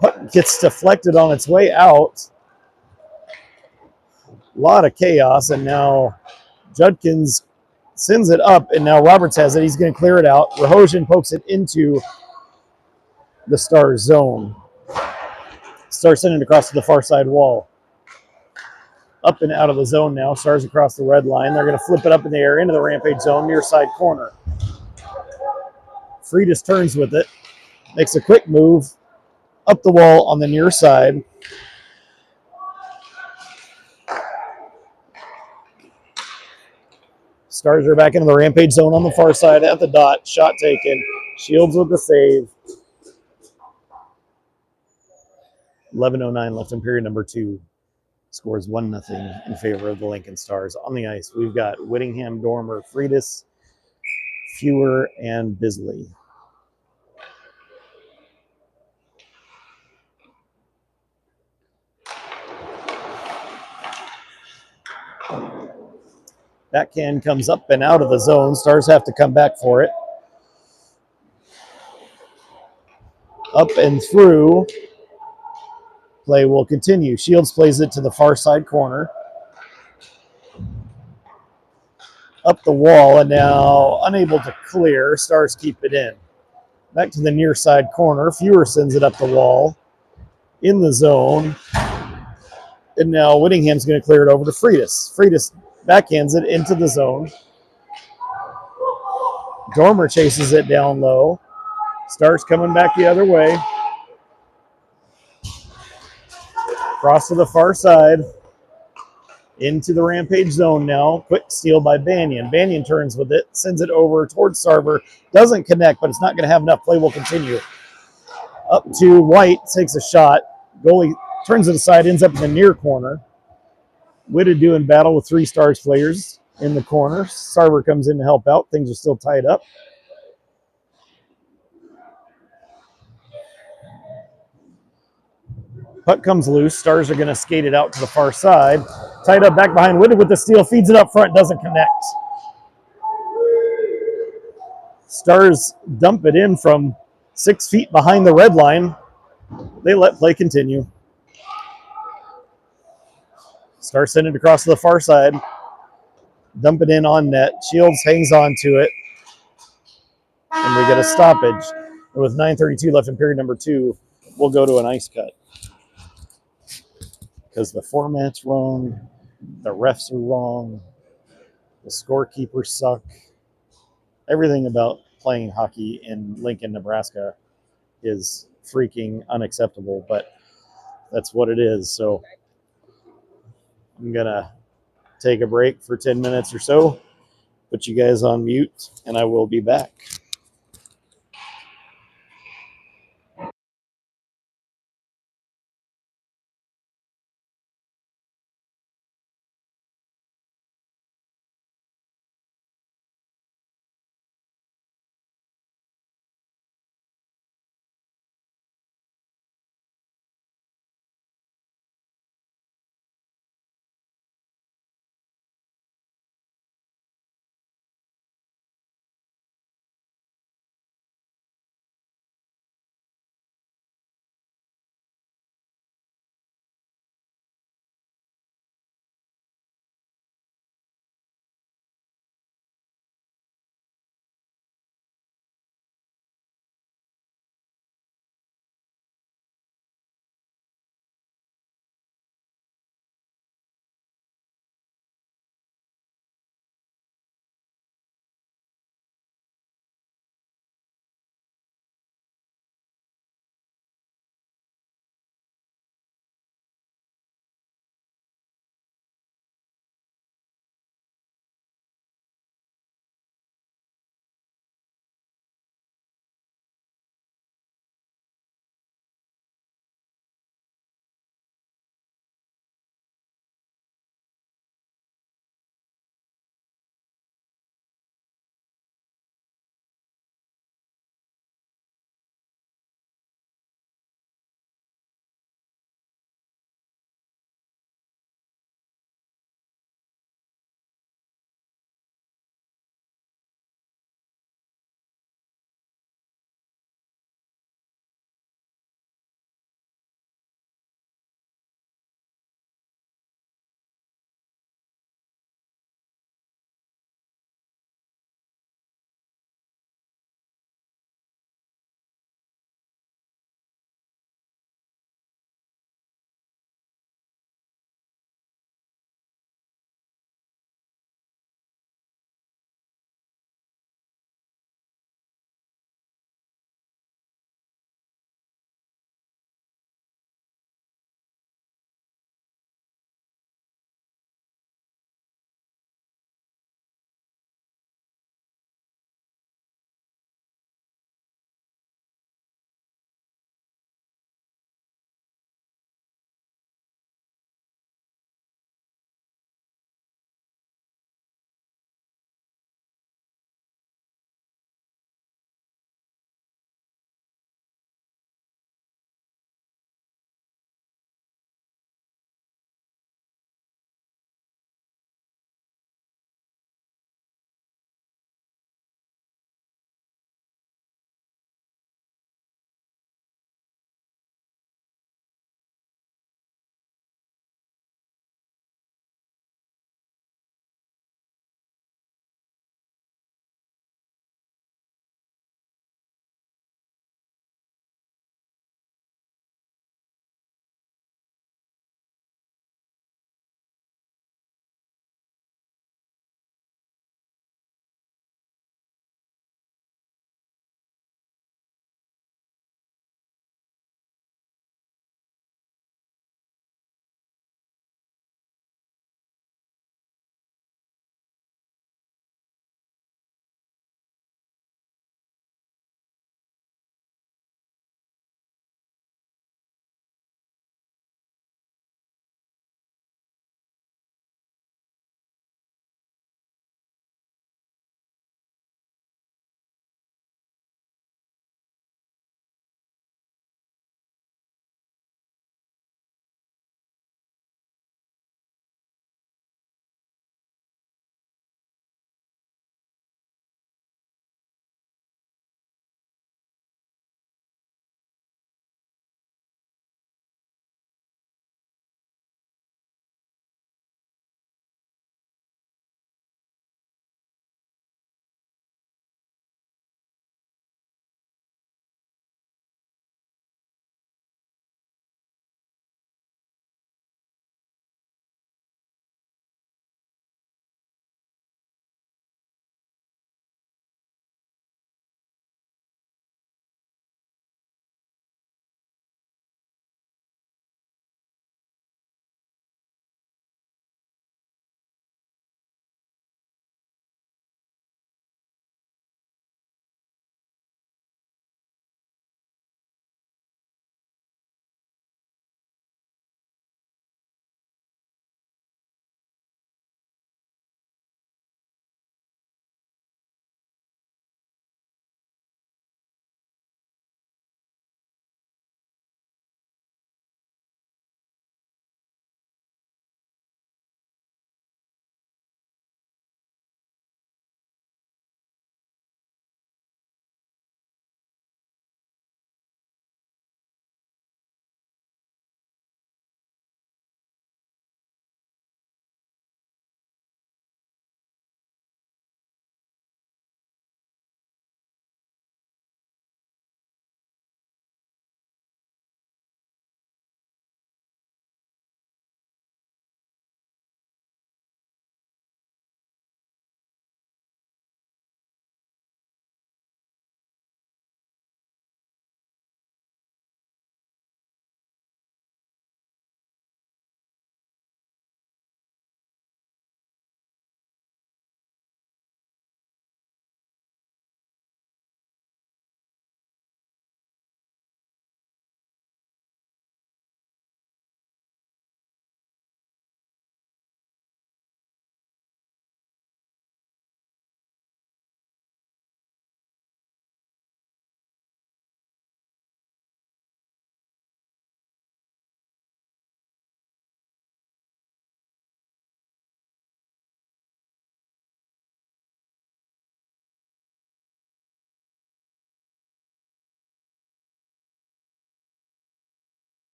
S1: Puck gets deflected on its way out. A lot of chaos. And now Judkins sends it up. And now Roberts has it. He's going to clear it out. Rahosian pokes it into the Stars zone. Stars sending it across to the far side wall. Up and out of the zone now. Stars across the red line. They're going to flip it up in the air into the Rampage zone, near side corner. Freitas turns with it. Makes a quick move up the wall on the near side. Stars are back into the Rampage zone on the far side at the dot. Shot taken. Shields with the save. 11:09 left in period number 2. Scores 1-0 in favor of the Lincoln Stars. On the ice, we've got Whittingham, Dormer, Freitas, Fewer, and Bisley. Backhand comes up and out of the zone. Stars have to come back for it. Up and through. Play will continue. Shields plays it to the far side corner. Up the wall, and now unable to clear. Stars keep it in. Back to the near side corner. Fewer sends it up the wall. In the zone. And now Whittingham's going to clear it over to Freitas. Freitas backhands it into the zone. Dormer chases it down low. Stars coming back the other way. Cross to the far side. Into the Rampage zone now. Quick steal by Banyan. Banyan turns with it. Sends it over towards Sarber. Doesn't connect, but it's not going to have enough. Play will continue. Up to White. Takes a shot. Goalie turns it aside. Ends up in the near corner. Whitted doing battle with 3 Stars players in the corner. Sarber comes in to help out. Things are still tied up. Puck comes loose. Stars are going to skate it out to the far side. Tied up back behind Whitted with the steal. Feeds it up front. Doesn't connect. Stars dump it in from 6 feet behind the red line. They let play continue. Stars send it across to the far side. Dump it in on net. Shields hangs on to it. And we get a stoppage. And with 9:32 left in period number 2, we'll go to an ice cut. Because the format's wrong. The refs are wrong. The scorekeepers suck. Everything about playing hockey in Lincoln, Nebraska is freaking unacceptable, but that's what it is. So I'm going to take a break for 10 minutes or so, put you guys on mute, and I will be back.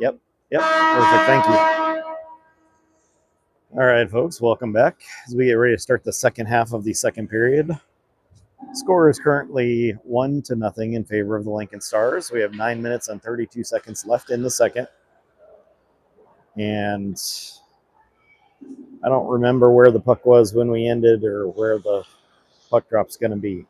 S1: Yep. Perfect. Thank you. All right, folks, welcome back as we get ready to start the second half of the second period. Score is currently 1-0 in favor of the Lincoln Stars. We have 9 minutes and 32 seconds left in the second. And I don't remember where the puck was when we ended or where the puck drop's going to be.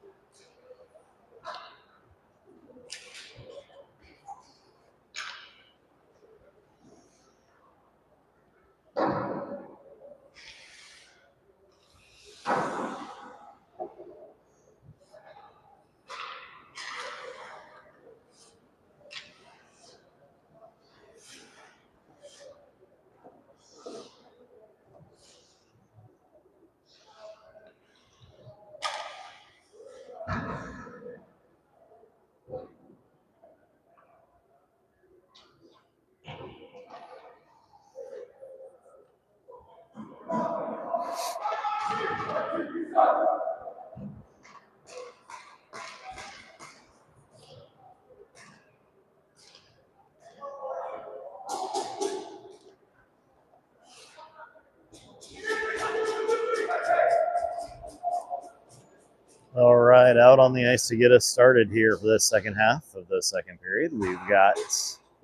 S1: All right, out on the ice to get us started here for the second half of the second period. We've got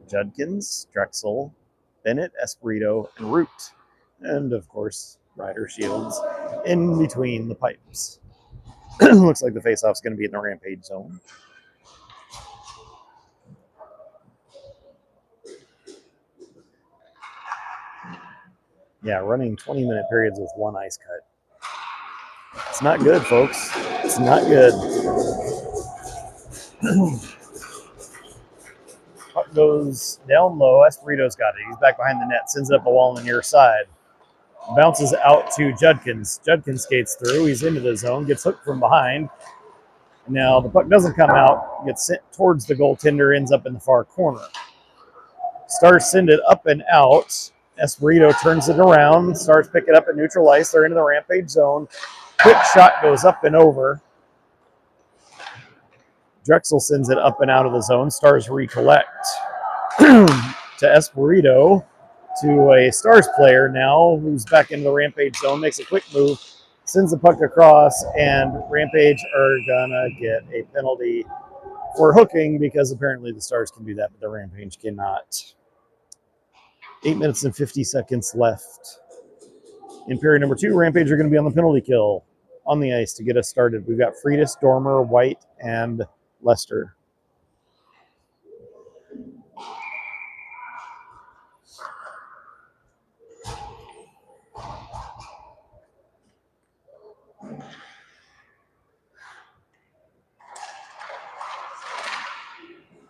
S1: Judkins, Drexel, Bennett, Espirito, and Root. And, of course, Ryder Shields in between the pipes. Looks like the faceoff's going to be in the Rampage zone. Yeah, running 20-minute periods with one ice cut. It's not good, folks. It's not good. Puck goes down low. Espirito's got it. He's back behind the net, sends it up the wall on the near side. Bounces out to Judkins. Judkins skates through. He's into the zone, gets hooked from behind. Now the puck doesn't come out, gets sent towards the goaltender, ends up in the far corner. Stars send it up and out. Espirito turns it around. Stars pick it up at neutral ice. They're into the Rampage zone. Quick shot goes up and over. Drexel sends it up and out of the zone. Stars recollect to Espirito, to a Stars player now who's back into the Rampage zone, makes a quick move, sends the puck across, and Rampage are gonna get a penalty for hooking because apparently the Stars can do that, but the Rampage cannot. 8 minutes and 50 seconds left. In period number 2, Rampage are going to be on the penalty kill on the ice to get us started. We've got Freitas, Dormer, White, and Lester.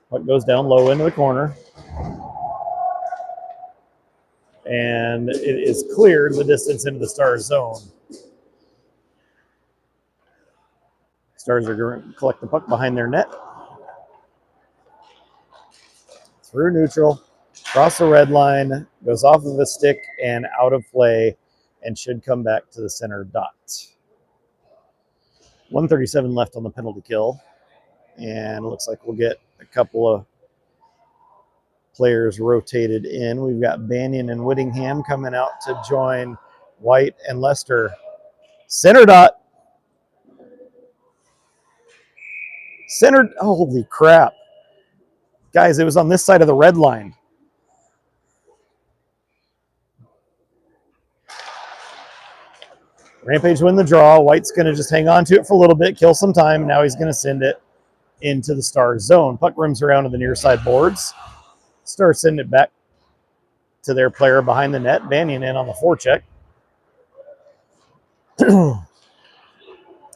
S1: Puck goes down low into the corner. And it is cleared the distance into the Stars zone. Stars are going to collect the puck behind their net. Through neutral, across the red line, goes off of a stick and out of play, and should come back to the center dot. 1:37 left on the penalty kill. And it looks like we'll get a couple of players rotated in. We've got Banyan and Whittingham coming out to join White and Lester. Center dot. Center. Holy crap. Guys, it was on this side of the red line. Rampage win the draw. White's going to just hang on to it for a little bit, kill some time. Now he's going to send it into the Stars zone. Puck rims around to the near side boards. Stars send it back to their player behind the net. Banyan in on the forecheck.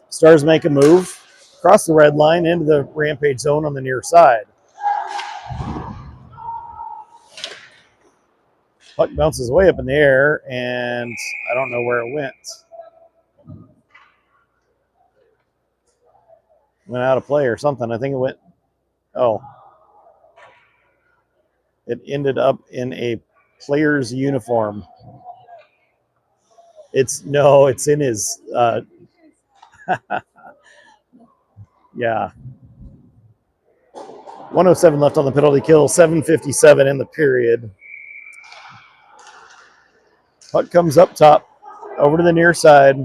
S1: Stars make a move across the red line into the Rampage zone on the near side. Puck bounces way up in the air, and I don't know where it went. Went out of play or something. I think it went, it ended up in a player's uniform. It's in his, yeah. 107 left on the penalty kill, 7:57 in the period. Puck comes up top, over to the near side.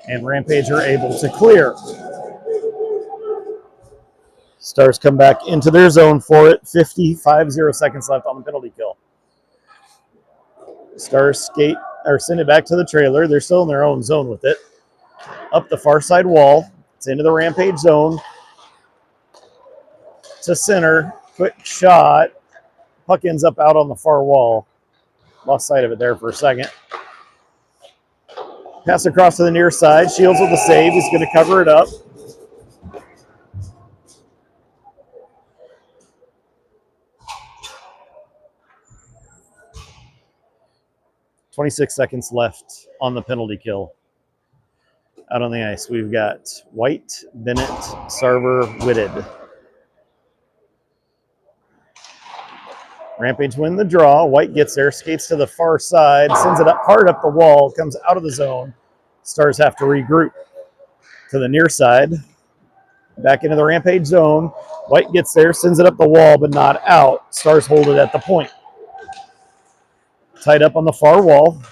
S1: And Rampage are able to clear. Stars come back into their zone for it. 55 seconds left on the penalty kill. Stars skate or send it back to the trailer. They're still in their own zone with it. Up the far side wall. It's into the Rampage zone. To center. Quick shot. Puck ends up out on the far wall. Lost sight of it there for a second. Pass across to the near side. Shields with the save. He's going to cover it up. .26 seconds left on the penalty kill. Out on the ice, we've got White, Bennett, Sarver, Whitted. Rampage win the draw. White gets there, skates to the far side, sends it up hard up the wall, comes out of the zone. Stars have to regroup to the near side. Back into the Rampage zone. White gets there, sends it up the wall, but not out. Stars hold it at the point. Tied up on the far wall.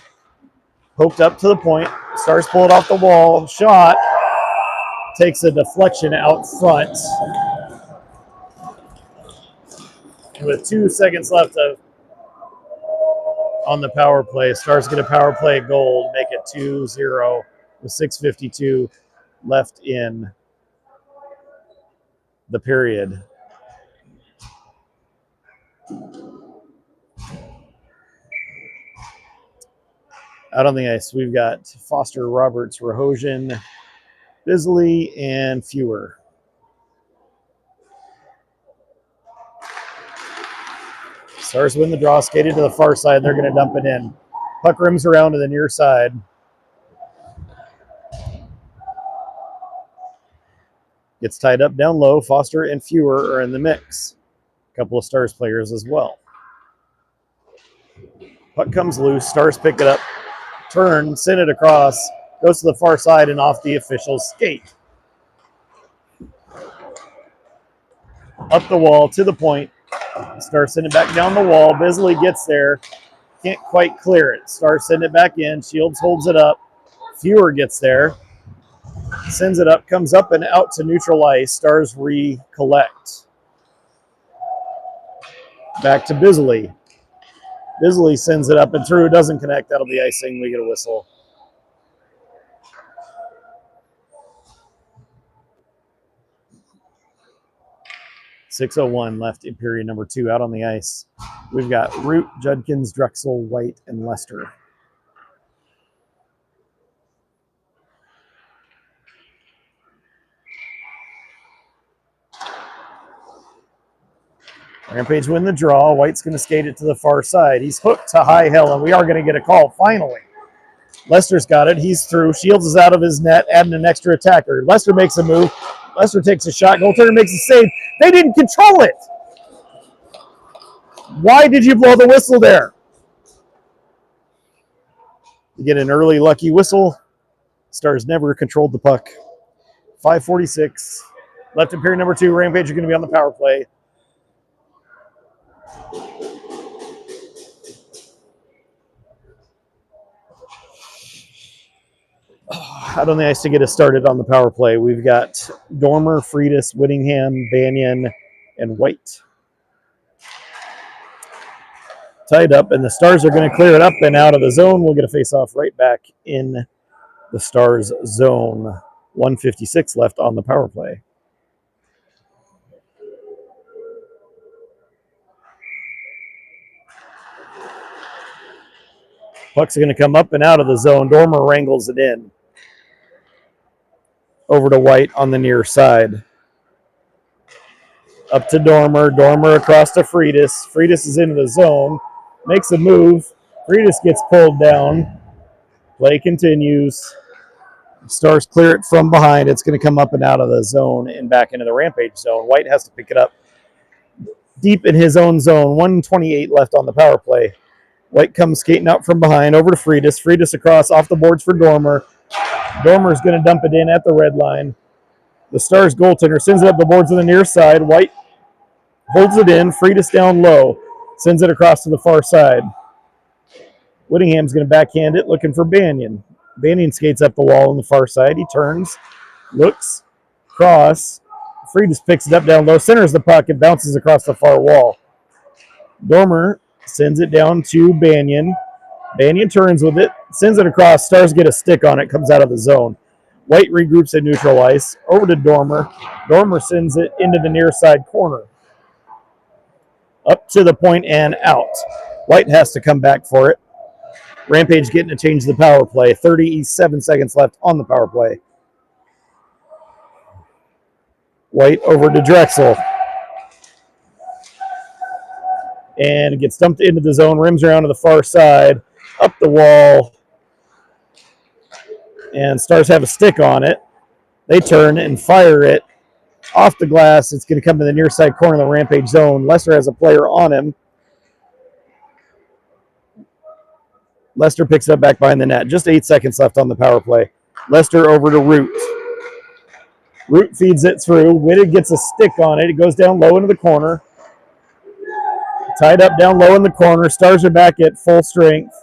S1: Poked up to the point. Stars pull it off the wall. Shot. Takes a deflection out front. And with 2 seconds left on the power play, Stars get a power play goal to make it 2-0 with 6:52 left in the period. Out on the ice, we've got Foster, Roberts, Rahosian, Bisley, and Fewer. Stars win the draw, skated to the far side. They're going to dump it in. Puck rims around to the near side. Gets tied up down low. Foster and Fewer are in the mix. A couple of Stars players as well. Puck comes loose. Stars pick it up. Turn, send it across, goes to the far side and off the official's skate. Up the wall to the point. Stars send it back down the wall. Bisley gets there. Can't quite clear it. Stars send it back in. Shields holds it up. Fewer gets there. Sends it up, comes up and out to neutral ice. Stars recollect. Back to Bisley. Bisley sends it up and through. Doesn't connect. That'll be icing. We get a whistle. .601 left in period number 2. Out on the ice, we've got Root, Judkins, Drexel, White, and Lester. Rampage win the draw. White's going to skate it to the far side. He's hooked to high hell, and we are going to get a call finally. Lester's got it. He's through. Shields is out of his net, adding an extra attacker. Lester makes a move. Lester takes a shot. Goaltender makes a save. They didn't control it. Why did you blow the whistle there? You get an early lucky whistle. Stars never controlled the puck. 5:46 left in period number 2. Rampage are going to be on the power play. Out on the ice to get us started on the power play, we've got Dormer, Friedis, Whittingham, Banyan, and White. Tied up, and the Stars are going to clear it up and out of the zone. We'll get a face-off right back in the Stars zone. 1:56 left on the power play. Puck's going to come up and out of the zone. Dormer wrangles it in. Over to White on the near side. Up to Dormer. Dormer across to Friedis. Friedis is into the zone. Makes a move. Friedis gets pulled down. Play continues. Stars clear it from behind. It's going to come up and out of the zone and back into the Rampage zone. White has to pick it up deep in his own zone. 1:28 left on the power play. White comes skating out from behind over to Friedis. Friedis across off the boards for Dormer. Dormer's going to dump it in at the red line. The Stars goaltender sends it up the boards on the near side. White holds it in. Freitas down low. Sends it across to the far side. Whittingham's going to backhand it, looking for Banyan. Banyan skates up the wall on the far side. He turns, looks, cross. Freitas picks it up down low, centers the puck, and bounces across the far wall. Dormer sends it down to Banyan. Banyan turns with it, sends it across. Stars get a stick on it, comes out of the zone. White regroups at neutral ice. Over to Dormer. Dormer sends it into the near side corner. Up to the point and out. White has to come back for it. Rampage getting to change the power play. 37 seconds left on the power play. White over to Drexel. And it gets dumped into the zone. Rims around to the far side. Up the wall. And Stars have a stick on it. They turn and fire it off the glass. It's going to come to the near side corner of the Rampage zone. Lester has a player on him. Lester picks it up back behind the net. Just 8 seconds left on the power play. Lester over to Root. Root feeds it through. Whitted gets a stick on it. It goes down low into the corner. Tied up down low in the corner. Stars are back at full strength.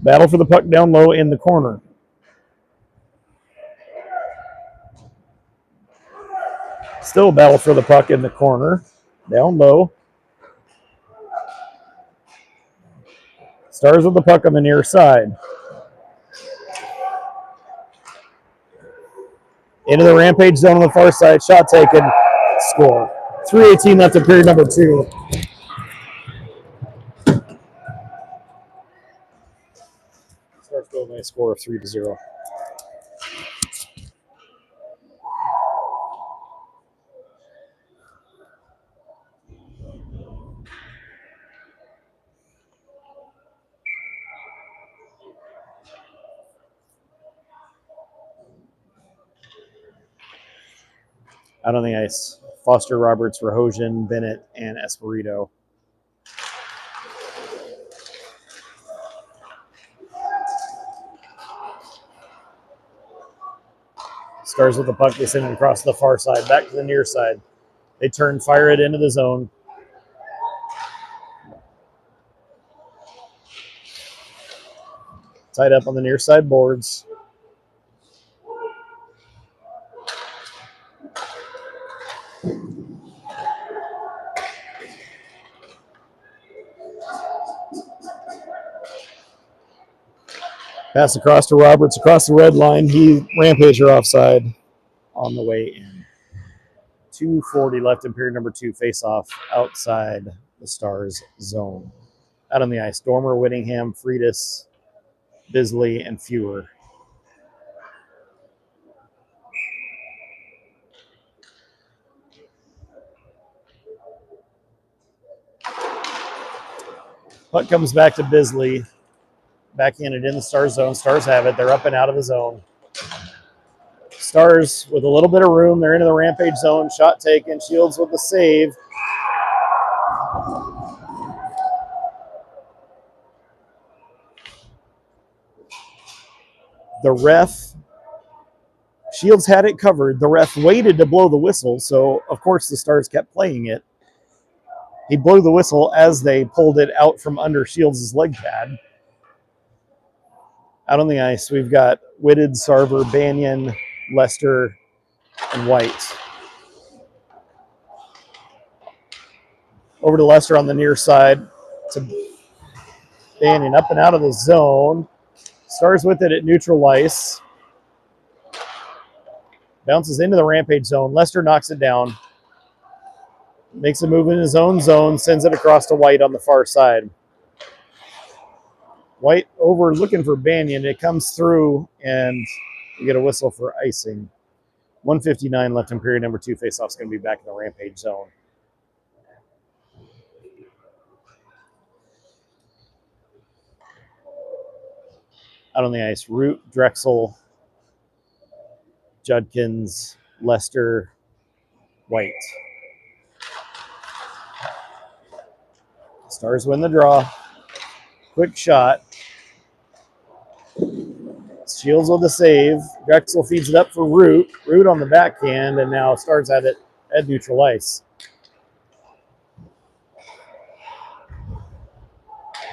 S1: Battle for the puck down low in the corner. Still a battle for the puck in the corner. Down low. Stars with the puck on the near side. Into the Rampage zone on the far side. Shot taken. Score. 3:18 left in period number 2. Stars go with a score of 3-0. Out on the ice, Foster, Roberts, Rahosian, Bennett, and Espirito. Stars with the puck. They send it across the far side, back to the near side. They turn, fire it into the zone. Tied up on the near side boards. Pass across to Roberts, across the red line. Rampage are offside on the way in. 2:40 left in period number 2. Face-off outside the Stars zone. Out on the ice, Dormer, Whittingham, Freitas, Bisley, and Fewer. Puck comes back to Bisley. Backhanded in the Stars zone. Stars have it. They're up and out of the zone. Stars with a little bit of room. They're into the Rampage zone. Shot taken. Shields with the save. The ref, Shields had it covered. The ref waited to blow the whistle, so of course the Stars kept playing it. He blew the whistle as they pulled it out from under Shields' leg pad. Out on the ice, we've got Whitted, Sarver, Banyan, Lester, and White. Over to Lester on the near side to Banyan, up and out of the zone. Stars with it at neutral ice. Bounces into the Rampage zone. Lester knocks it down. Makes a move in his own zone. Sends it across to White on the far side. White over looking for Banyan. It comes through, and you get a whistle for icing. 1:59 left in period number 2. Faceoff's going to be back in the Rampage zone. Out on the ice, Root, Drexel, Judkins, Lester, White. Stars win the draw. Quick shot. Shields with the save. Drexel feeds it up for Root. Root on the backhand, and now Stars at it at neutral ice.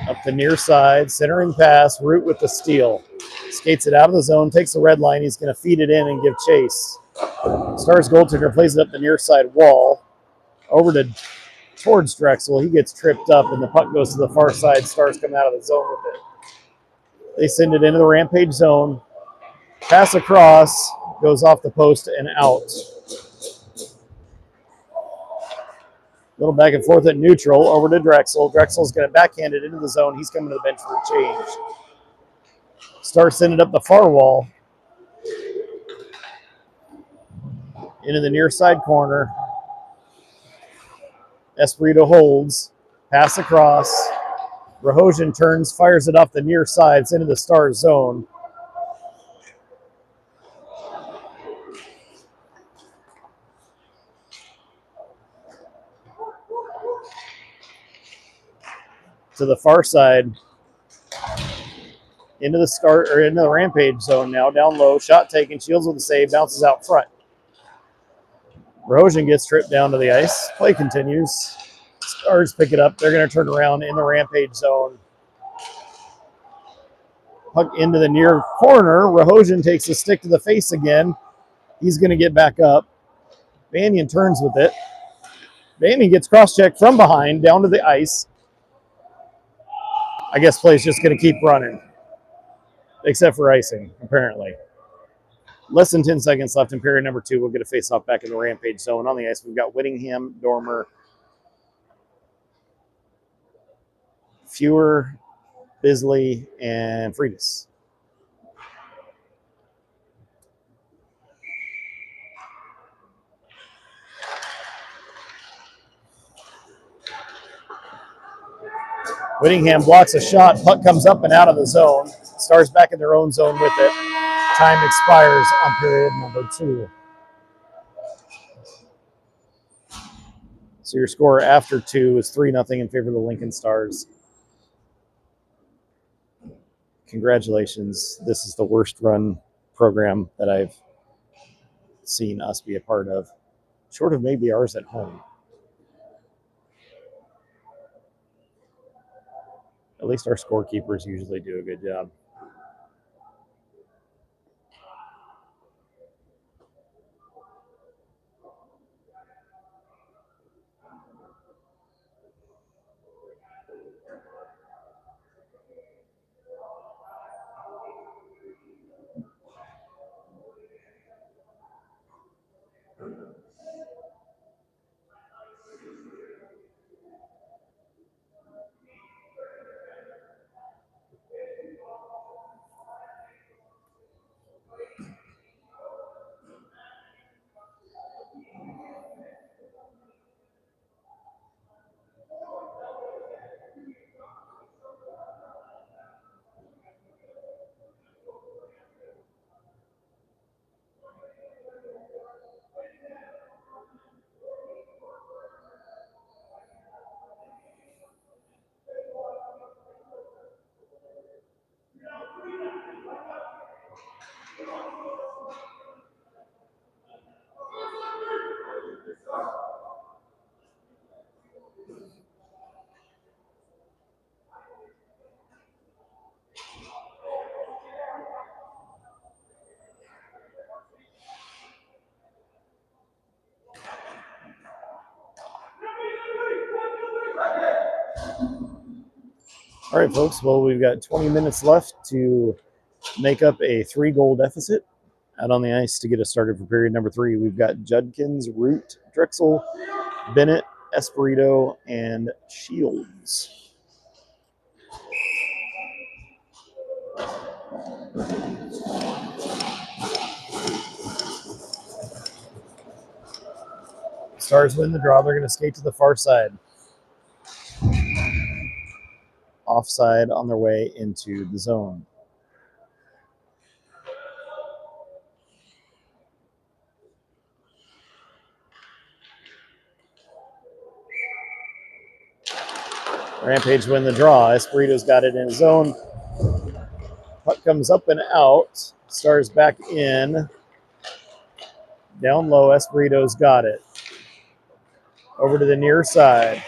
S1: Up the near side, centering pass. Root with the steal. Skates it out of the zone, takes the red line. He's going to feed it in and give chase. Stars goaltender plays it up the near side wall. Over towards Drexel. He gets tripped up, and the puck goes to the far side. Stars come out of the zone with it. They send it into the Rampage zone. Pass across, goes off the post and out. Little back and forth at neutral, over to Drexel. Drexel's going to backhand it into the zone. He's coming to the bench for a change. Stars send it up the far wall. Into the near side corner. Espirito holds. Pass across. Rahojan turns, fires it off the near side. It's into the Stars zone. To the far side. Into the Rampage zone now, down low. Shot taken. Shields with the save. Bounces out front. Rahojan gets tripped down to the ice. Play continues. Stars pick it up. They're going to turn around in the Rampage zone. Puck into the near corner. Rahojan takes a stick to the face again. He's going to get back up. Banyan turns with it. Banyan gets cross-checked from behind down to the ice. I guess play's just going to keep running. Except for icing, apparently. Less than 10 seconds left in period number 2. We'll get a face-off back in the Rampage zone. On the ice, we've got Whittingham, Dormer, Fewer, Bisley, and Freitas. Whittingham blocks a shot. Puck comes up and out of the zone. Stars back in their own zone with it. Time expires on period number 2. So your score after 2 is 3-0 in favor of the Lincoln Stars. Congratulations. This is the worst run program that I've seen us be a part of, short of maybe ours at home. At least our scorekeepers usually do a good job. All right, folks. Well, we've got 20 minutes left to make up a 3-goal deficit. Out on the ice to get us started for period number 3, we've got Judkins, Root, Drexel, Bennett, Espirito, and Shields. Stars win the draw. They're going to skate to the far side. Offside on their way into the zone. Rampage win the draw. Espirito's got it in his zone. Puck comes up and out. Stars back in. Down low, Espirito's got it. Over to the near side.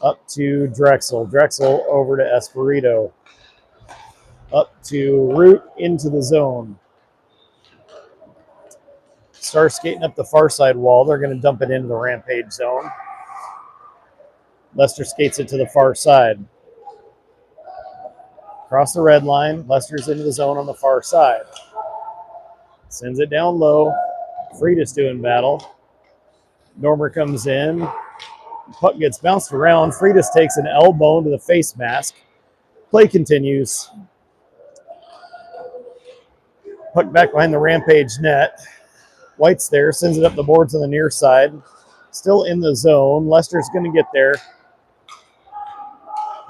S1: Up to Drexel. Drexel over to Espirito. Up to Root into the zone. Stars skating up the far side wall. They're going to dump it into the Rampage zone. Lester skates it to the far side. Across the red line. Lester's into the zone on the far side. Sends it down low. Freitas doing battle. Normer comes in. Puck gets bounced around. Freitas takes an elbow into the face mask. Play continues. Puck back behind the Rampage net. White's there. Sends it up the boards on the near side. Still in the zone. Lester's going to get there.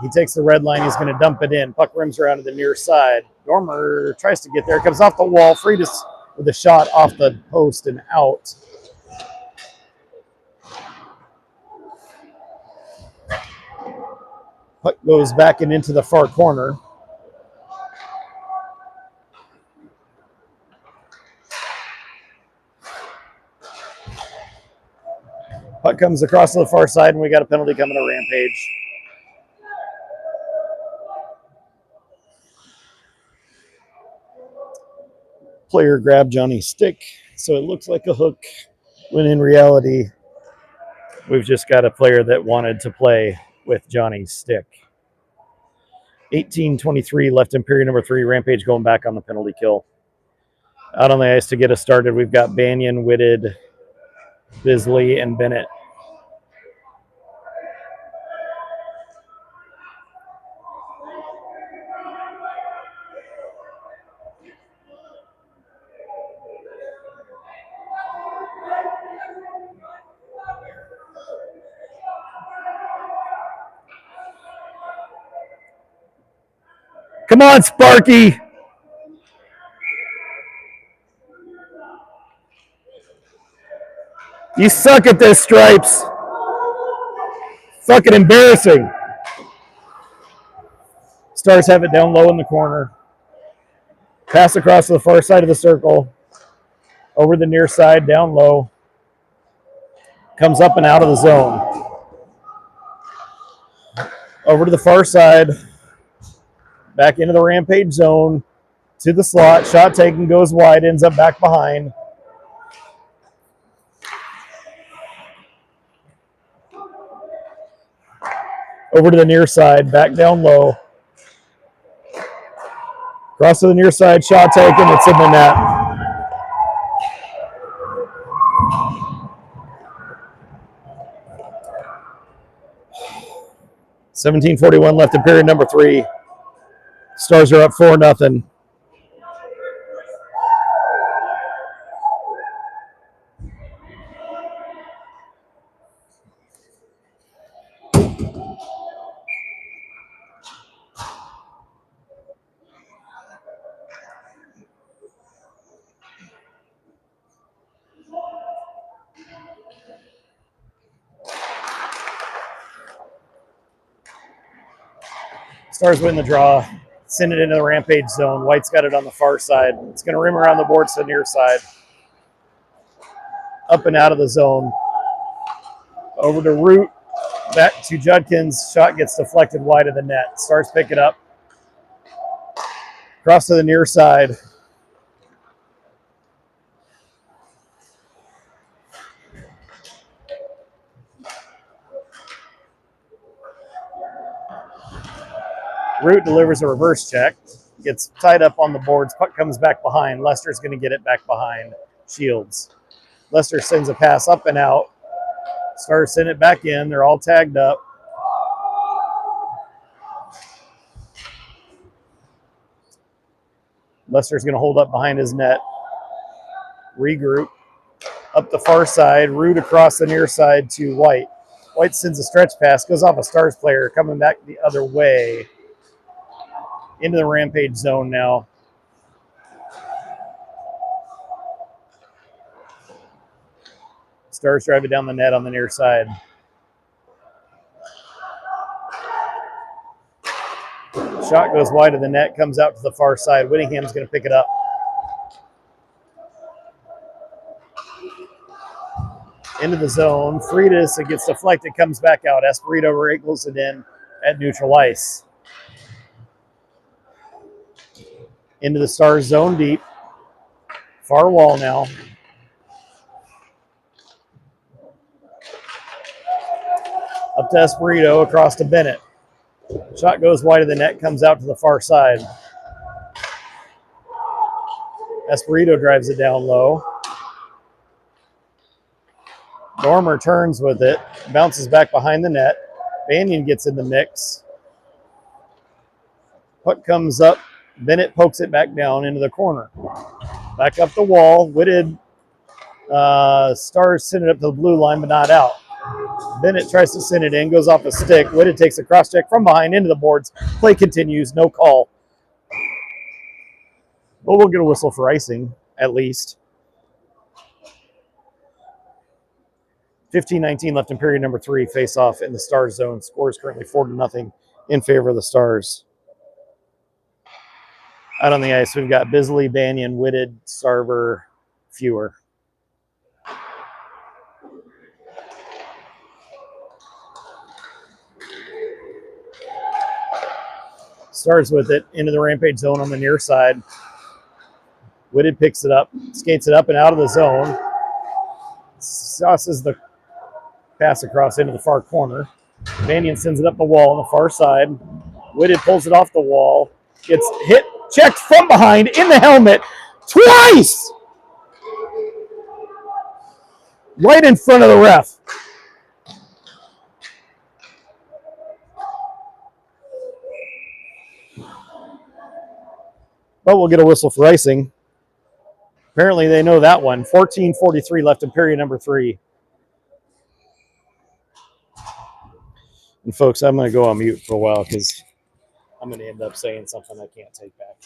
S1: He takes the red line. He's going to dump it in. Puck rims around to the near side. Normer tries to get there. Comes off the wall. Freitas with a shot off the post and out. Puck goes back and into the far corner. Puck comes across to the far side, and we got a penalty coming to Rampage. Player grabbed Johnny's stick, so it looks like a hook, when in reality, we've just got a player that wanted to play with Johnny's stick. 18:23 left in period number 3. Rampage going back on the penalty kill. Out on the ice to get us started, we've got Banyan, Whitted, Bisley, and Bennett. Come on, Sparky! You suck at this, Stripes. Fucking embarrassing. Stars have it down low in the corner. Pass across to the far side of the circle. Over the near side, down low. Comes up and out of the zone. Over to the far side. Back into the Rampage zone. To the slot. Shot taken, goes wide, ends up back behind. Over to the near side, back down low. Cross to the near side, shot taken, it's in the net. $17:41 left in period number 3. Stars are up 4-0. Stars win the draw. Send it into the Rampage zone. White's got it on the far side. It's going to rim around the boards to the near side. Up and out of the zone. Over to Root. Back to Judkins. Shot gets deflected wide of the net. Stars pick it up. Cross to the near side. Root delivers a reverse check. Gets tied up on the boards. Puck comes back behind. Lester's going to get it back behind Shields. Lester sends a pass up and out. Stars send it back in. They're all tagged up. Lester's going to hold up behind his net. Regroup. Up the far side. Root across the near side to White. White sends a stretch pass. Goes off a Stars player. Coming back the other way. Into the Rampage zone now. Stars drive it down the net on the near side. Shot goes wide of the net, comes out to the far side. Whittingham's going to pick it up. Into the zone. Freitas, it gets deflected, comes back out. Espirito wriggles it in at neutral ice. Into the Stars zone deep. Far wall now. Up to Espirito, across to Bennett. Shot goes wide of the net, comes out to the far side. Espirito drives it down low. Dormer turns with it, bounces back behind the net. Banyan gets in the mix. Puck comes up. Bennett pokes it back down into the corner. Back up the wall. Whitted. Stars send it up to the blue line, but not out. Bennett tries to send it in, goes off a stick. Whitted takes a cross check from behind into the boards. Play continues, no call. But we'll get a whistle for icing, at least. 15-19 left in period number 3. Face off in the Stars zone. Score is currently 4-0 in favor of the Stars. Out on the ice, we've got Bisley, Banyan, Whitted, Sarver, Fewer. Stars with it into the Rampage zone on the near side. Whitted picks it up, skates it up and out of the zone. Sauces the pass across into the far corner. Banyan sends it up the wall on the far side. Whitted pulls it off the wall. Gets hit, checked from behind in the helmet twice! Right in front of the ref. But we'll get a whistle for icing. Apparently they know that one. 14:43 left in period number 3. And folks, I'm going to go on mute for a while because I'm going to end up saying something I can't take back.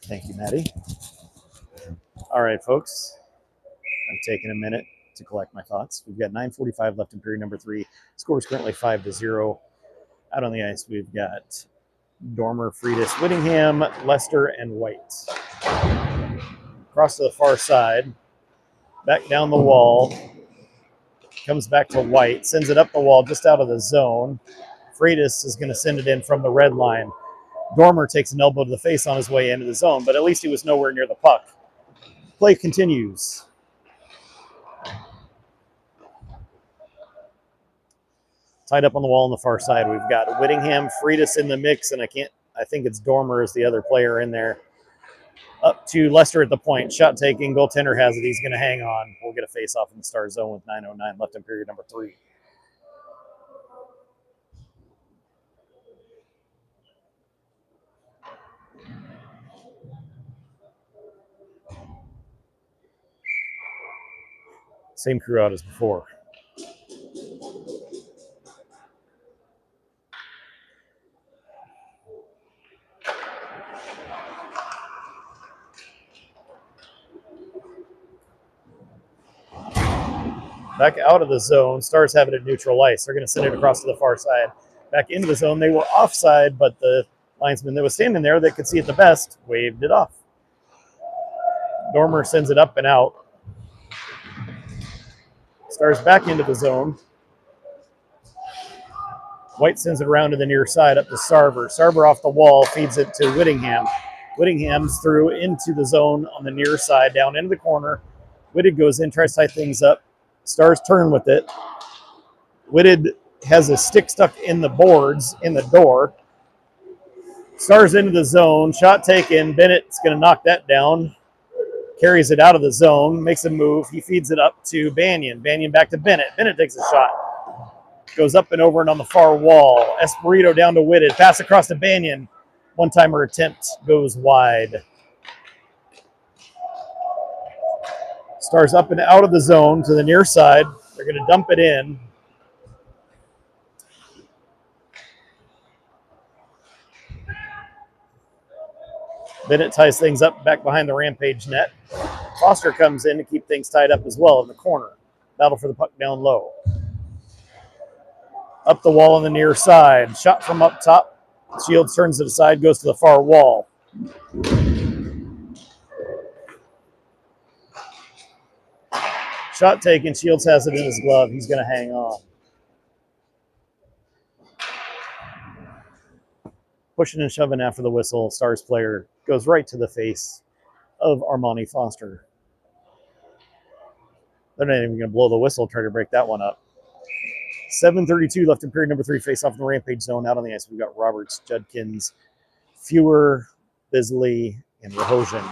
S1: Thank you, Maddie. All right, folks. I've taken a minute to collect my thoughts. We've got 9:45 left in period number 3. Score is currently 5-0. Out on the ice, we've got Dormer, Friedis, Whittingham, Lester, and White. Across to the far side. Back down the wall. Comes back to White. Sends it up the wall just out of the zone. Friedis is going to send it in from the red line. Dormer takes an elbow to the face on his way into the zone, but at least he was nowhere near the puck. Play continues. Tied up on the wall on the far side, we've got Whittingham, Friedis in the mix, and I think it's Dormer is the other player in there. Up to Lester at the point. Shot taking. Goaltender has it. He's going to hang on. We'll get a face-off in the Star zone with 9:09 left in period number 3. Same crew out as before. Back out of the zone. Stars have it at neutral ice. They're going to send it across to the far side. Back into the zone. They were offside, but the linesman that was standing there that could see it the best waved it off. Dormer sends it up and out. Stars back into the zone. White sends it around to the near side up to Sarver. Sarver off the wall feeds it to Whittingham. Whittingham's through into the zone on the near side, down into the corner. Whitted goes in, tries to tie things up. Stars turn with it. Whitted has a stick stuck in the boards in the door. Stars into the zone. Shot taken. Bennett's going to knock that down. Carries it out of the zone. Makes a move. He feeds it up to Banyan. Banyan back to Bennett. Bennett takes a shot. Goes up and over and on the far wall. Espirito down to Whitted. Pass across to Banyan. One-timer attempt goes wide. Stars up and out of the zone to the near side. They're going to dump it in. Bennett ties things up back behind the Rampage net. Foster comes in to keep things tied up as well in the corner. Battle for the puck down low. Up the wall on the near side. Shot from up top. Shields turns to the side, goes to the far wall. Shot taken. Shields has it in his glove. He's going to hang on. Pushing and shoving after the whistle. Stars player goes right to the face of Armani Foster. They're not even going to blow the whistle, try to break that one up. 7:32 left in period number 3. Face off in the Rampage zone. Out on the ice, we've got Roberts, Judkins, Fewer, Bisley, and Rahosian.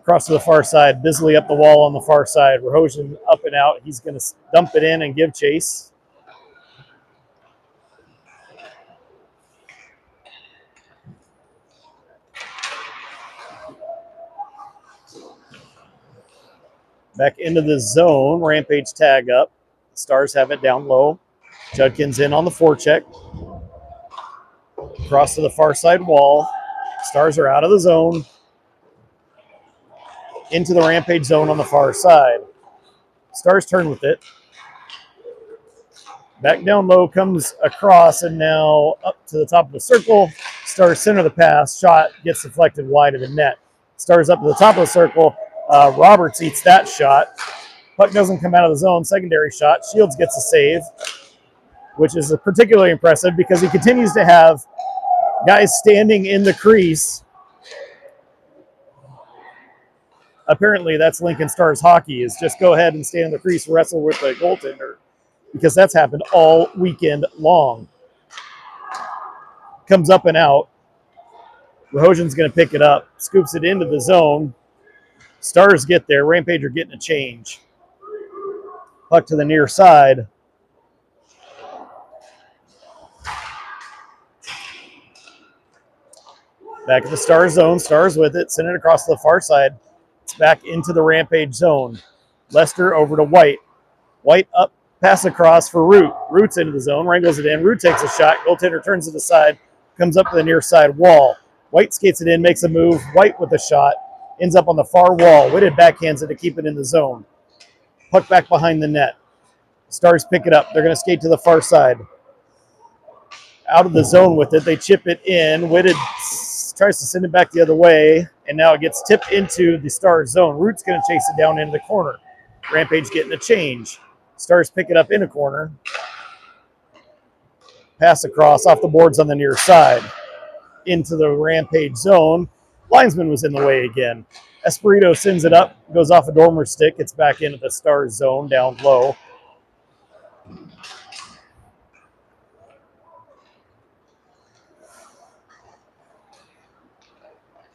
S1: Across to the far side. Bisley up the wall on the far side. Rahosian up and out. He's going to dump it in and give chase. Back into the zone. Rampage tag up. Stars have it down low. Judkins in on the forecheck. Across to the far side wall. Stars are out of the zone. Into the Rampage zone on the far side. Stars turn with it. Back down low, comes across, and now up to the top of the circle. Stars center the pass. Shot gets deflected wide of the net. Stars up to the top of the circle. Roberts eats that shot. Puck doesn't come out of the zone. Secondary shot. Shields gets a save, which is particularly impressive because he continues to have guys standing in the crease. Apparently, that's Lincoln Stars hockey, is just go ahead and stand in the crease, wrestle with the goaltender, because that's happened all weekend long. Comes up and out. Rahosian's going to pick it up, scoops it into the zone. Stars get there. Rampage are getting a change. Puck to the near side. Back in the Stars zone. Stars with it. Send it across to the far side. It's back into the Rampage zone. Lester over to White. White up, pass across for Root. Root's into the zone. Wrangles it in. Root takes a shot. Goaltender turns to the side. Comes up to the near side wall. White skates it in, makes a move. White with a shot. Ends up on the far wall. Whitted backhands it to keep it in the zone. Puck back behind the net. Stars pick it up. They're going to skate to the far side. Out of the zone with it. They chip it in. Whitted tries to send it back the other way, and now it gets tipped into the Stars zone. Root's going to chase it down into the corner. Rampage getting a change. Stars pick it up in a corner. Pass across off the boards on the near side. Into the Rampage zone. Linesman was in the way again. Espirito sends it up, goes off a Dormer stick. It's back into the Stars zone down low.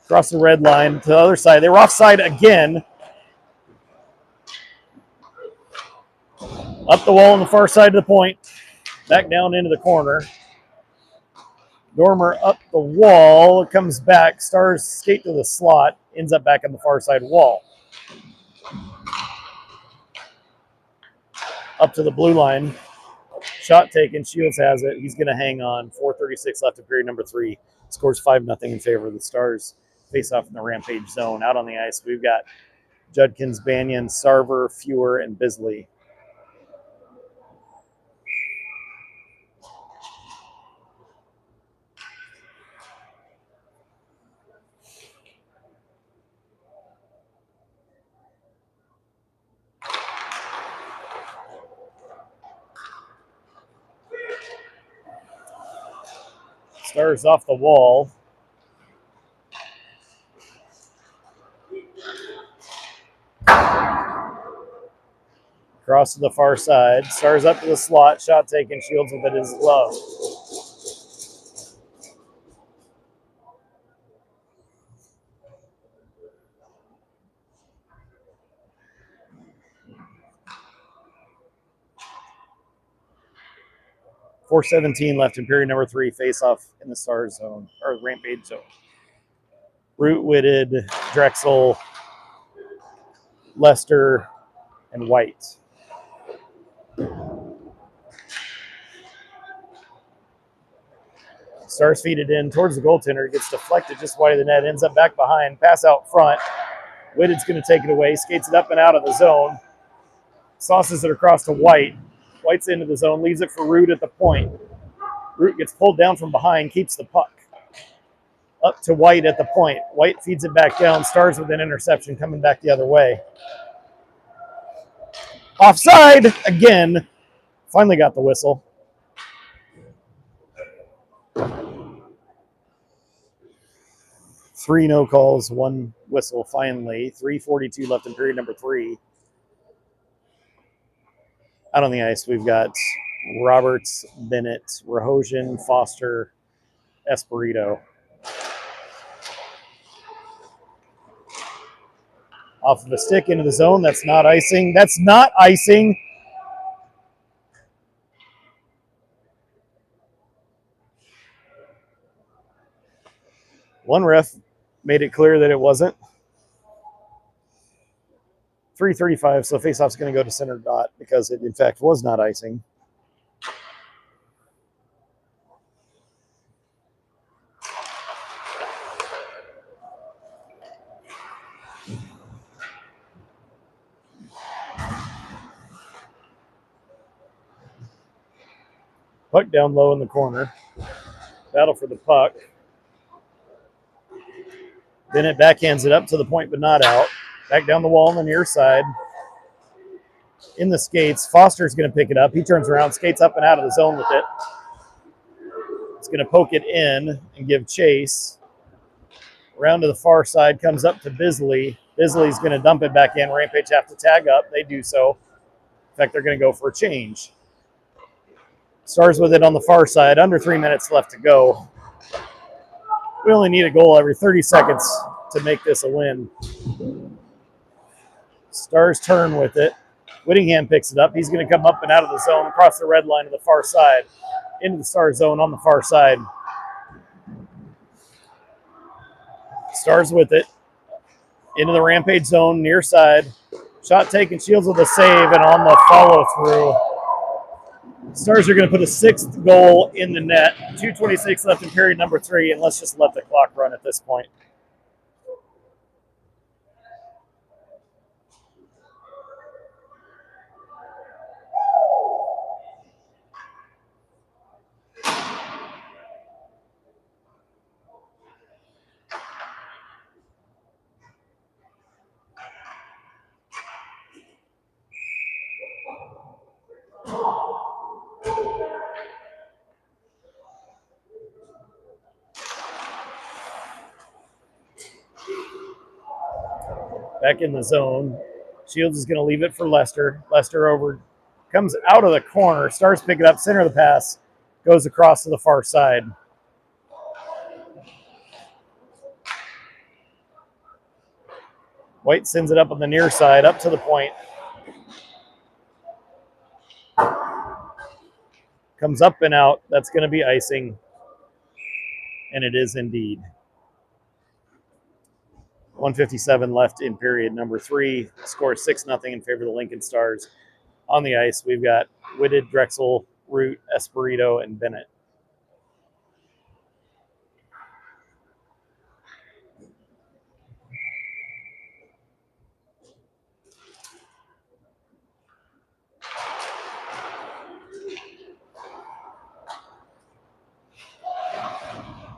S1: Across the red line to the other side. They were offside again. Up the wall on the far side of the point. Back down into the corner. Dormer up the wall. It comes back. Stars skate to the slot. Ends up back on the far side wall. Up to the blue line. Shot taken. Shields has it. He's going to hang on. 4:36 left in period number 3. Scores 5-0 in favor of the Stars. Face off in the Rampage zone. Out on the ice, we've got Judkins, Banyan, Sarver, Fewer, and Bisley. Stars off the wall. Cross to the far side. Stars up to the slot. Shot taken. Shields with it as glove. .417 left in period number 3. Face off in the Stars zone, or Rampage zone. Root, Whitted, Drexel, Lester, and White. Stars feed it in towards the goaltender. Gets deflected just wide of the net. Ends up back behind. Pass out front. Whitted's going to take it away. Skates it up and out of the zone. Sauces it across to White. White's into the zone. Leaves it for Root at the point. Root gets pulled down from behind. Keeps the puck. Up to White at the point. White feeds it back down. Stars with an interception coming back the other way. Offside again. Finally got the whistle. Three no calls, one whistle finally. 3:42 left in period number 3. Out on the ice, we've got Roberts, Bennett, Rahosian, Foster, Espirito. Off of the stick into the zone. That's not icing. That's not icing. One ref made it clear that it wasn't. 3:35, so faceoff's going to go to center dot because it, in fact, was not icing. Puck down low in the corner. Battle for the puck. Bennett backhands it up to the point, but not out. Back down the wall on the near side. In the skates. Foster's going to pick it up. He turns around, skates up and out of the zone with it. He's going to poke it in and give chase. Around to the far side, comes up to Bisley. Bisley's going to dump it back in. Rampage have to tag up. They do so. In fact, they're going to go for a change. Stars with it on the far side. Under 3 minutes left to go. We only need a goal every 30 seconds to make this a win. Stars turn with it. Whittingham picks it up. He's going to come up and out of the zone, across the red line to the far side. Into the Stars zone on the far side. Stars with it. Into the Rampage zone, near side. Shot taken, Shields with a save, and on the follow through. Stars are going to put a 6th goal in the net. 2:26 left in period number 3, and let's just let the clock clock run at this point. Back in the zone. Shields is going to leave it for Lester. Lester over, comes out of the corner, starts picking up, center of the pass, goes across to the far side. White sends it up on the near side, up to the point. Comes up and out. That's going to be icing. And it is indeed. 1:57 left in period number 3. Score 6-0 in favor of the Lincoln Stars. On the ice, we've got Whitted, Drexel, Root, Espirito, and Bennett.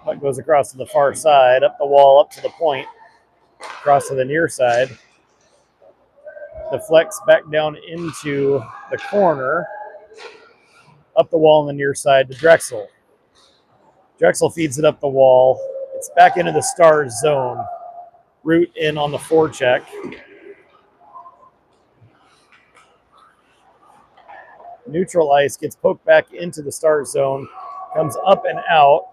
S1: Puck goes across to the far side, up the wall, up to the point, across to the near side. Deflects back down into the corner, up the wall on the near side to Drexel. Drexel feeds it up the wall. It's back into the Stars zone. Root in on the forecheck. Neutral ice, gets poked back into the Stars zone, comes up and out.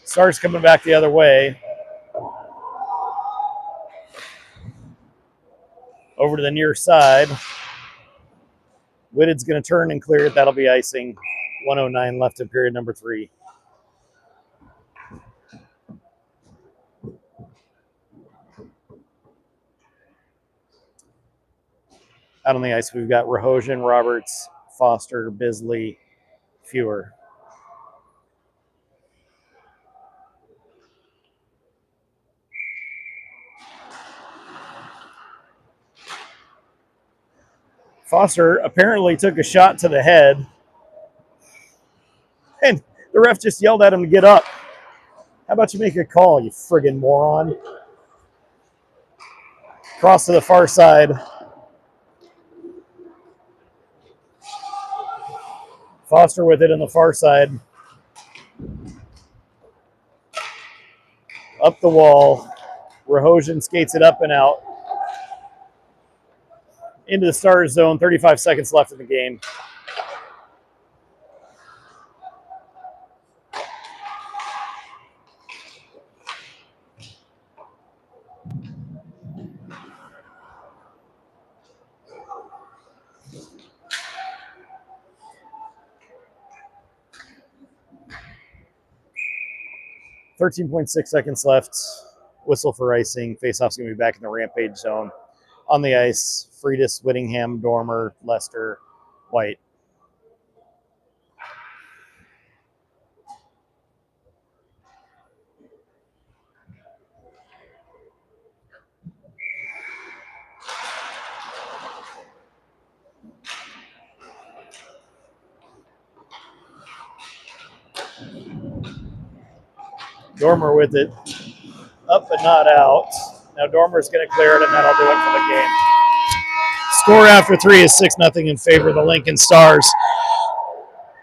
S1: Stars coming back the other way. Over to the near side. Whitted's going to turn and clear it. That'll be icing. 1:09 left in period number 3. Out on the ice, we've got Rahojian, Roberts, Foster, Bisley, Fewer. Foster apparently took a shot to the head, and the ref just yelled at him to get up. How about you make a call, you friggin' moron? Cross to the far side. Foster with it on the far side. Up the wall. Rahojian skates it up and out. Into the Stars zone. 35 seconds left in the game. .6 seconds left. Whistle for icing. Faceoff's going to be back in the Rampage zone. On the ice, Freitas, Whittingham, Dormer, Lester, White. Dormer with it. Up but not out. Now Dormer's going to clear it, and that'll do it for the game. Score after 3 is 6-0 in favor of the Lincoln Stars.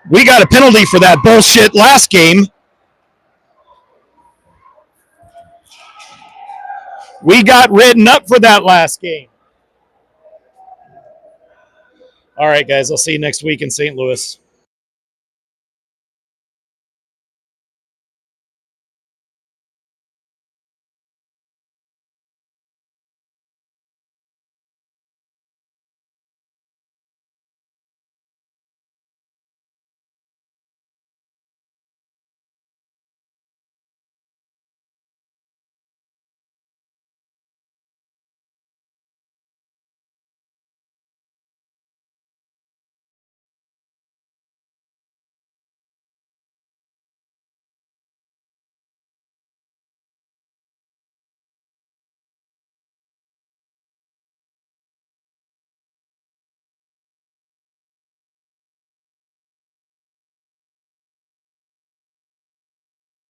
S1: We got a penalty for that bullshit last game. We got written up for that last game. All right, guys, I'll see you next week in St. Louis.